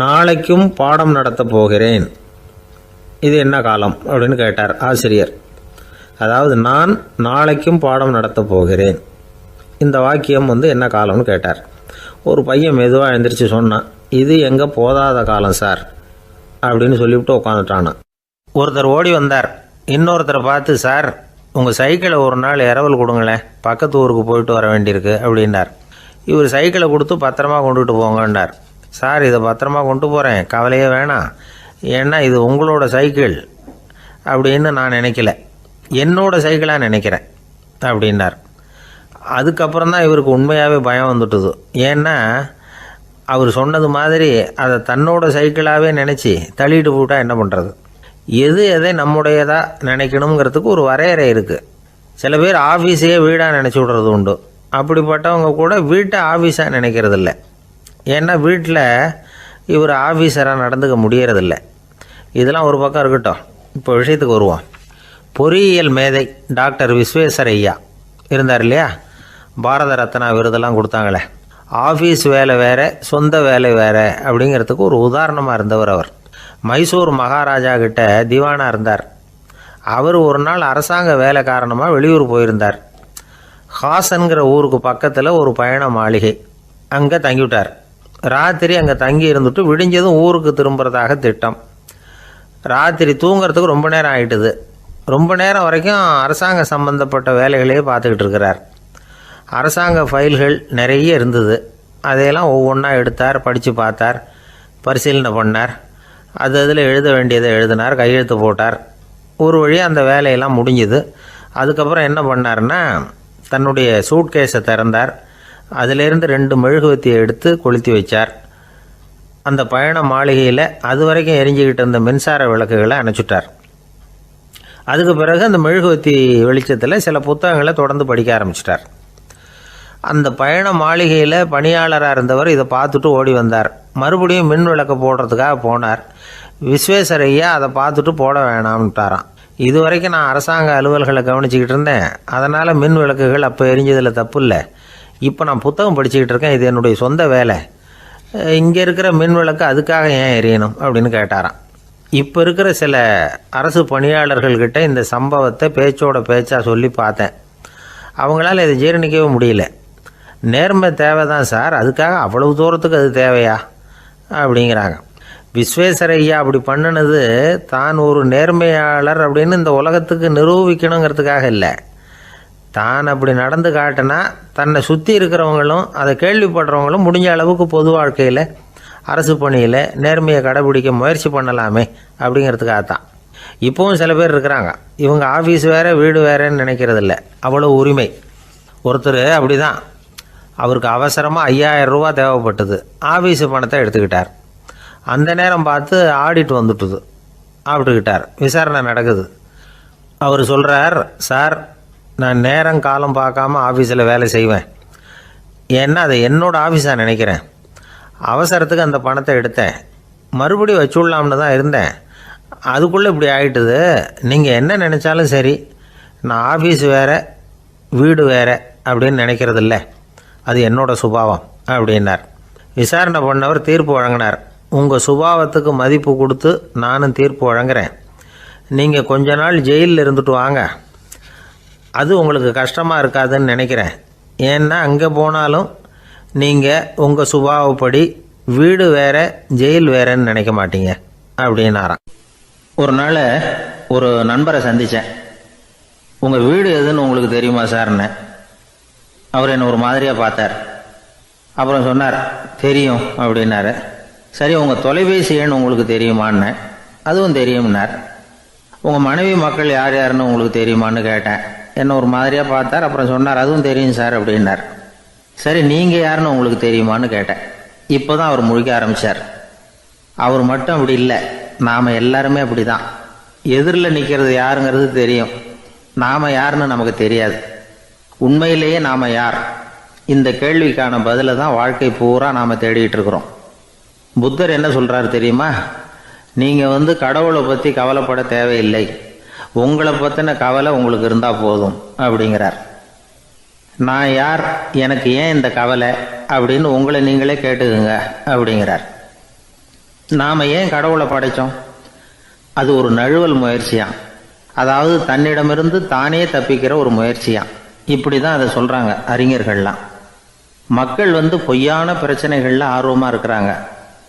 நாளைக்கும் பாடம் நடத்தப் போகிறேன். இது என்ன காலம் அப்படின்னு கேட்டார் ஆசிரியர். அதாவது நான் நாளைக்கும் பாடம் நடத்தப் போகிறேன், இந்த வாக்கியம் என்ன காலம்னு கேட்டார். ஒரு பையன் மெதுவாக எழுந்திரிச்சு சொன்னான், இது எங்கே போதாத காலம் சார் அப்படின்னு சொல்லிவிட்டு உட்காந்துட்டானா. ஒருத்தர் ஓடி வந்தார். இன்னொருத்தரை பார்த்து, சார் உங்கள் சைக்கிளை ஒரு நாள் இரவல் கொடுங்களேன், பக்கத்து ஊருக்கு போயிட்டு வர வேண்டியிருக்கு அப்படின்னார். இவர் சைக்கிளை கொடுத்து பத்திரமா கொண்டுகிட்டு போங்கன்னார். சார் இதை பத்திரமா கொண்டு போகிறேன், கவலையே வேணாம், ஏன்னா இது உங்களோட சைக்கிள் அப்படின்னு நான் நினைக்கல, என்னோட சைக்கிளாக நினைக்கிறேன் அப்படின்னார். அதுக்கப்புறம் தான் இவருக்கு உண்மையாகவே பயம் வந்துட்டுது. ஏன்னா அவர் சொன்னது மாதிரி அதை தன்னோட சைக்கிளாகவே நினச்சி தள்ளிட்டு போட்டால் என்ன பண்ணுறது? எது எதை நம்முடையதாக நினைக்கணுங்கிறதுக்கு ஒரு வரையறை இருக்குது. சில பேர் ஆஃபீஸையே வீடாக நினச்சி விடுறது உண்டு. அப்படிப்பட்டவங்க கூட வீட்டை ஆஃபீஸாக நினைக்கிறதில்ல. ஏன்னா வீட்டில் இவர் ஆஃபீஸராக நடந்துக்க முடியறதில்ல. இதெல்லாம் ஒரு பக்கம் இருக்கட்டும், இப்போ விஷயத்துக்கு வருவோம். பொறியியல் மேதை டாக்டர் விஸ்வேஸ்வரய்யா இருந்தார் இல்லையா, பாரத ரத்னா விருதெல்லாம் கொடுத்தாங்களே. ஆஃபீஸ் வேலை வேறு, சொந்த வேலை வேறு அப்படிங்கிறதுக்கு ஒரு உதாரணமாக இருந்தவர் அவர். மைசூர் மகாராஜா கிட்ட திவானாக இருந்தார். அவர் ஒரு நாள் அரசாங்க வேலை காரணமாக வெளியூர் போயிருந்தார். ஹாசன்கிற ஊருக்கு பக்கத்தில் ஒரு பயண மாளிகை, அங்கே தங்கிவிட்டார். ராத்திரி அங்கே தங்கி இருந்துட்டு விடிஞ்சதும் ஊருக்கு திரும்புறதாக திட்டம். ராத்திரி தூங்கிறதுக்கு ரொம்ப நேரம் ஆகிட்டுது. ரொம்ப நேரம் வரைக்கும் அரசாங்க சம்பந்தப்பட்ட வேலைகளையே பார்த்துக்கிட்டு இருக்கிறார். அரசாங்க ஃபைல்கள் நிறைய இருந்தது. அதையெல்லாம் ஒவ்வொன்றா எடுத்தார், படித்து பார்த்தார், பரிசீலனை பண்ணார். அதில் எழுத வேண்டியதை எழுதினார், கையெழுத்து போட்டார். ஒரு வழியாக அந்த வேலையெல்லாம் முடிஞ்சுது. அதுக்கப்புறம் என்ன பண்ணார்னா, தன்னுடைய சூட்கேஸை திறந்தார். அதிலிருந்து 2 மெழுகுவத்தியை எடுத்து கொளுத்தி வச்சார். அந்த பயண மாளிகையில் அது வரைக்கும் எரிஞ்சிக்கிட்டு இருந்த மின்சார விளக்குகளை அணைச்சிட்டார். அதுக்கு பிறகு அந்த மெழுகுவத்தி வெளிச்சத்தில் சில புத்தகங்களை தொடர்ந்து படிக்க ஆரம்பிச்சிட்டார். அந்த பயண மாளிகையில் பணியாளராக இருந்தவர் இதை பார்த்துட்டு ஓடி வந்தார். மறுபடியும் மின் விளக்கு போடுறதுக்காக போனார். விஸ்வேஸ்வரய்யா அதை பார்த்துட்டு போட வேணாம்ட்டாராம். இது வரைக்கும் நான் அரசாங்க அலுவல்களை கவனிச்சிக்கிட்டு இருந்தேன், அதனால் மின் விளக்குகள் அப்போ எரிஞ்சதில் தப்பு இல்லை. இப்போ நான் புத்தகம் படிச்சுக்கிட்டு இருக்கேன், இது என்னுடைய சொந்த வேலை, இங்கே இருக்கிற மின் விளக்கு அதுக்காக ஏன் எரியணும் அப்படின்னு கேட்டாராம். இப்போ இருக்கிற சில அரசு பணியாளர்கள்கிட்ட இந்த சம்பவத்தை பேச்சோட பேச்சாக சொல்லி பார்த்தேன். அவங்களால இதை ஜீரணிக்கவே முடியல. நேர்மை தேவை தான் சார், அதுக்காக அவ்வளவு தூரத்துக்கு அது தேவையா அப்படிங்கிறாங்க. விஸ்வேஸ்வரய்யா அப்படி பண்ணினது தான் ஒரு நேர்மையாளர் அப்படின்னு இந்த உலகத்துக்கு நிரூபிக்கணுங்கிறதுக்காக இல்லை. தான் அப்படி நடந்து காட்டினா தன்னை சுற்றி இருக்கிறவங்களும் அதை கேள்விப்படுறவங்களும் முடிஞ்ச அளவுக்கு பொது வாழ்க்கையில் அரசு பணியில் நேர்மையை கடைபிடிக்க முயற்சி பண்ணலாமே அப்படிங்கிறதுக்காகத்தான். இப்போவும் சில பேர் இருக்கிறாங்க, இவங்க ஆஃபீஸ் வேறு வீடு வேறேன்னு நினைக்கிறதில்ல, அவ்வளோ உரிமை. ஒருத்தர் அப்படி தான், அவருக்கு அவசரமாக 5000 ரூபா தேவைப்பட்டது. ஆஃபீஸு பணத்தை எடுத்துக்கிட்டார். அந்த நேரம் பார்த்து ஆடிட் வந்துட்டுது, ஆப்பிட்டுக்கிட்டார். விசாரணை நடக்குது. அவர் சொல்கிறார், சார் நான் நேரம் காலம் பார்க்காம ஆஃபீஸில் வேலை செய்வேன், ஏன்னா அதை என்னோடய ஆஃபீஸாக நினைக்கிறேன். அவசரத்துக்கு அந்த பணத்தை எடுத்தேன், மறுபடியும் வச்சுடலாம்னு தான் இருந்தேன், அதுக்குள்ளே இப்படி ஆகிட்டுது. நீங்கள் என்ன நினச்சாலும் சரி, நான் ஆஃபீஸ் வேறு வீடு வேறு அப்படின்னு நினைக்கிறதில்ல, அது என்னோடய சுபாவம் அப்படின்னார். விசாரணை பண்ணவர் தீர்ப்பு வழங்கினார். உங்கள் சுபாவத்துக்கு மதிப்பு கொடுத்து நானும் தீர்ப்பு வழங்குறேன். நீங்கள் கொஞ்ச நாள் ஜெயிலில் இருந்துட்டு வாங்க, அது உங்களுக்கு கஷ்டமாக இருக்காதுன்னு நினைக்கிறேன். ஏன்னா அங்கே போனாலும் நீங்கள் உங்கள் சுபாவப்படி வீடு வேற ஜெயில் வேறன்னு நினைக்க மாட்டீங்க அப்படின்னாராம். ஒரு நாள் ஒரு நண்பரை சந்தித்தேன். உங்கள் வீடு எதுன்னு உங்களுக்கு தெரியுமா சார்ன்னு. அவர் என்னை ஒரு மாதிரியாக பார்த்தார். அப்புறம் சொன்னார், தெரியும் அப்படின்னாரு. சரி, உங்கள் தொலைபேசி எண் உங்களுக்கு தெரியுமான்னு. அதுவும் தெரியும்னார். உங்கள் மனைவி மக்கள் யார் யாருன்னு உங்களுக்கு தெரியுமான்னு கேட்டேன். என்ன ஒரு மாதிரியாக பார்த்தார். அப்புறம் சொன்னார், அதுவும் தெரியும் சார் அப்படின்னார். சரி, நீங்கள் யாருன்னு உங்களுக்கு தெரியுமான்னு கேட்டேன். இப்போ தான் அவர் முழிக்க ஆரம்பித்தார். அவர் மட்டும் அப்படி இல்லை, நாம் எல்லாருமே அப்படி தான். எதிரில் நிற்கிறது யாருங்கிறது தெரியும், நாம் யாருன்னு நமக்கு தெரியாது. உண்மையிலேயே நாம் யார்? இந்த கேள்விக்கான பதிலை தான் வாழ்க்கை பூரா நாம் தேடிட்டு இருக்கிறோம். புத்தர் என்ன சொல்கிறார் தெரியுமா? நீங்கள் கடவுளை பற்றி கவலைப்பட தேவையில்லை, உங்களை பற்றின கவலை உங்களுக்கு இருந்தால் போதும் அப்படிங்கிறார். நான் யார், எனக்கு ஏன் இந்த கவலை அப்படின்னு உங்களை நீங்களே கேட்டுக்குங்க அப்படிங்கிறார். நாம் ஏன் கடவுளை படைத்தோம்? அது ஒரு நழுவல் முயற்சியாம். அதாவது தன்னிடமிருந்து தானே தப்பிக்கிற ஒரு முயற்சியாம். இப்படி தான் அதை சொல்கிறாங்க அறிஞர்கள்லாம். மக்கள் பொய்யான பிரச்சனைகளில் ஆர்வமாக இருக்கிறாங்க.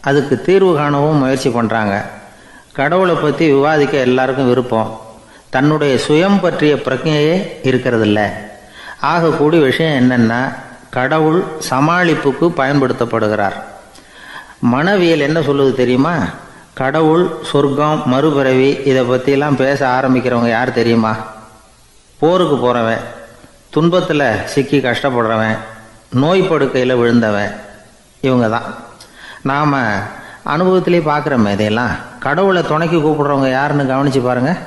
அதுக்கு தீர்வு காணவும் முயற்சி பண்ணுறாங்க. கடவுளை பற்றி விவாதிக்க எல்லாருக்கும் விருப்பம். தன்னுடைய சுயம் பற்றிய பிரஜையே இருக்கிறதில்ல. ஆகக்கூடிய விஷயம் என்னென்னா, கடவுள் சமாளிப்புக்கு பயன்படுத்தப்படுகிறார். மனவியல் என்ன சொல்லுது தெரியுமா? கடவுள், சொர்க்கம், மறுபிறவி இதை பற்றிலாம் பேச ஆரம்பிக்கிறவங்க யார் தெரியுமா? போருக்கு போகிறவன், துன்பத்தில் சிக்கி கஷ்டப்படுறவன், நோய் படுக்கையில் விழுந்தவன், இவங்க தான். நாம் அனுபவத்திலே பார்க்குறோமே இதையெல்லாம். கடவுளை துணைக்கு கூப்பிடுறவங்க யாருன்னு கவனித்து பாருங்கள்.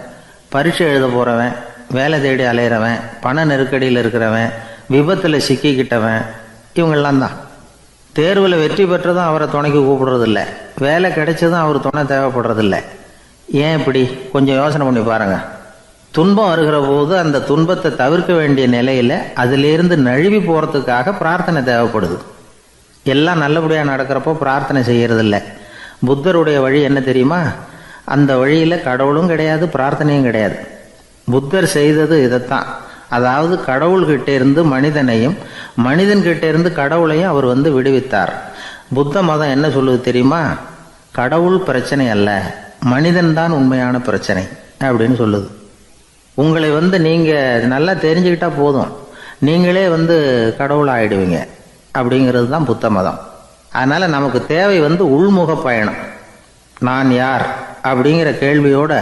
பரீட்சை எழுத போகிறவன், வேலை தேடி அலையிறவன், பண நெருக்கடியில் இருக்கிறவன், விபத்தில் சிக்கிக்கிட்டவன், இவங்கெல்லாம் தான். தேர்வில் வெற்றி பெற்றதும் அவரை துணைக்கு கூப்பிடுறதில்ல, வேலை கிடைச்சதும் அவர் துணை தேவைப்படுறதில்ல. ஏன் இப்படி? கொஞ்சம் யோசனை பண்ணி பாருங்கள். துன்பம் வருகிற போது அந்த துன்பத்தை தவிர்க்க வேண்டிய நிலையில் அதிலிருந்து நழுவி போகிறதுக்காக பிரார்த்தனை தேவைப்படுது. எல்லாம் நல்லபடியாக நடக்கிறப்போ பிரார்த்தனை செய்யறதில்ல. புத்தருடைய வழி என்ன தெரியுமா? அந்த வழியில் கடவுளும் கிடையாது, பிரார்த்தனையும் கிடையாது. புத்தர் செய்தது இதைத்தான். அதாவது கடவுள்கிட்ட இருந்து மனிதனையும், மனிதன்கிட்ட இருந்து கடவுளையும் அவர் விடுவித்தார். புத்த மதம் என்ன சொல்லுது தெரியுமா? கடவுள் பிரச்சனை அல்ல, மனிதன்தான் உண்மையான பிரச்சனை அப்படின்னு சொல்லுது. உங்களை நீங்கள் நல்லா தெரிஞ்சுக்கிட்டா போதும், நீங்களே கடவுள் ஆயிடுவீங்க அப்படிங்கிறது தான் புத்த மதம். அதனால் நமக்கு தேவை உள்முக பயணம். நான் யார் அப்படிங்கிற கேள்வியோட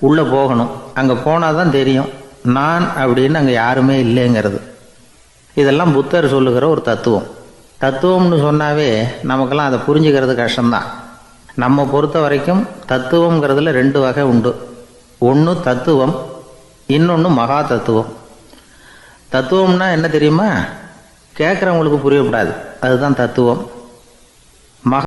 உள்ளே போகணும். அங்கே போனால் தான் தெரியும் நான் அப்படின்னு அங்கே யாருமே இல்லைங்கிறது. இதெல்லாம் புத்தர் சொல்லுகிற ஒரு தத்துவம். தத்துவம்னு சொன்னாவே நமக்கெல்லாம் அதை புரிஞ்சுக்கிறது கஷ்டம்தான். நம்ம பொறுத்த வரைக்கும் தத்துவங்கிறதுல 2 வகை உண்டு. ஒன்று தத்துவம், இன்னொன்று மகா தத்துவம். தத்துவம்னா என்ன தெரியுமா? கேட்குறவங்களுக்கு புரியக்கூடாது, அதுதான் தத்துவம்.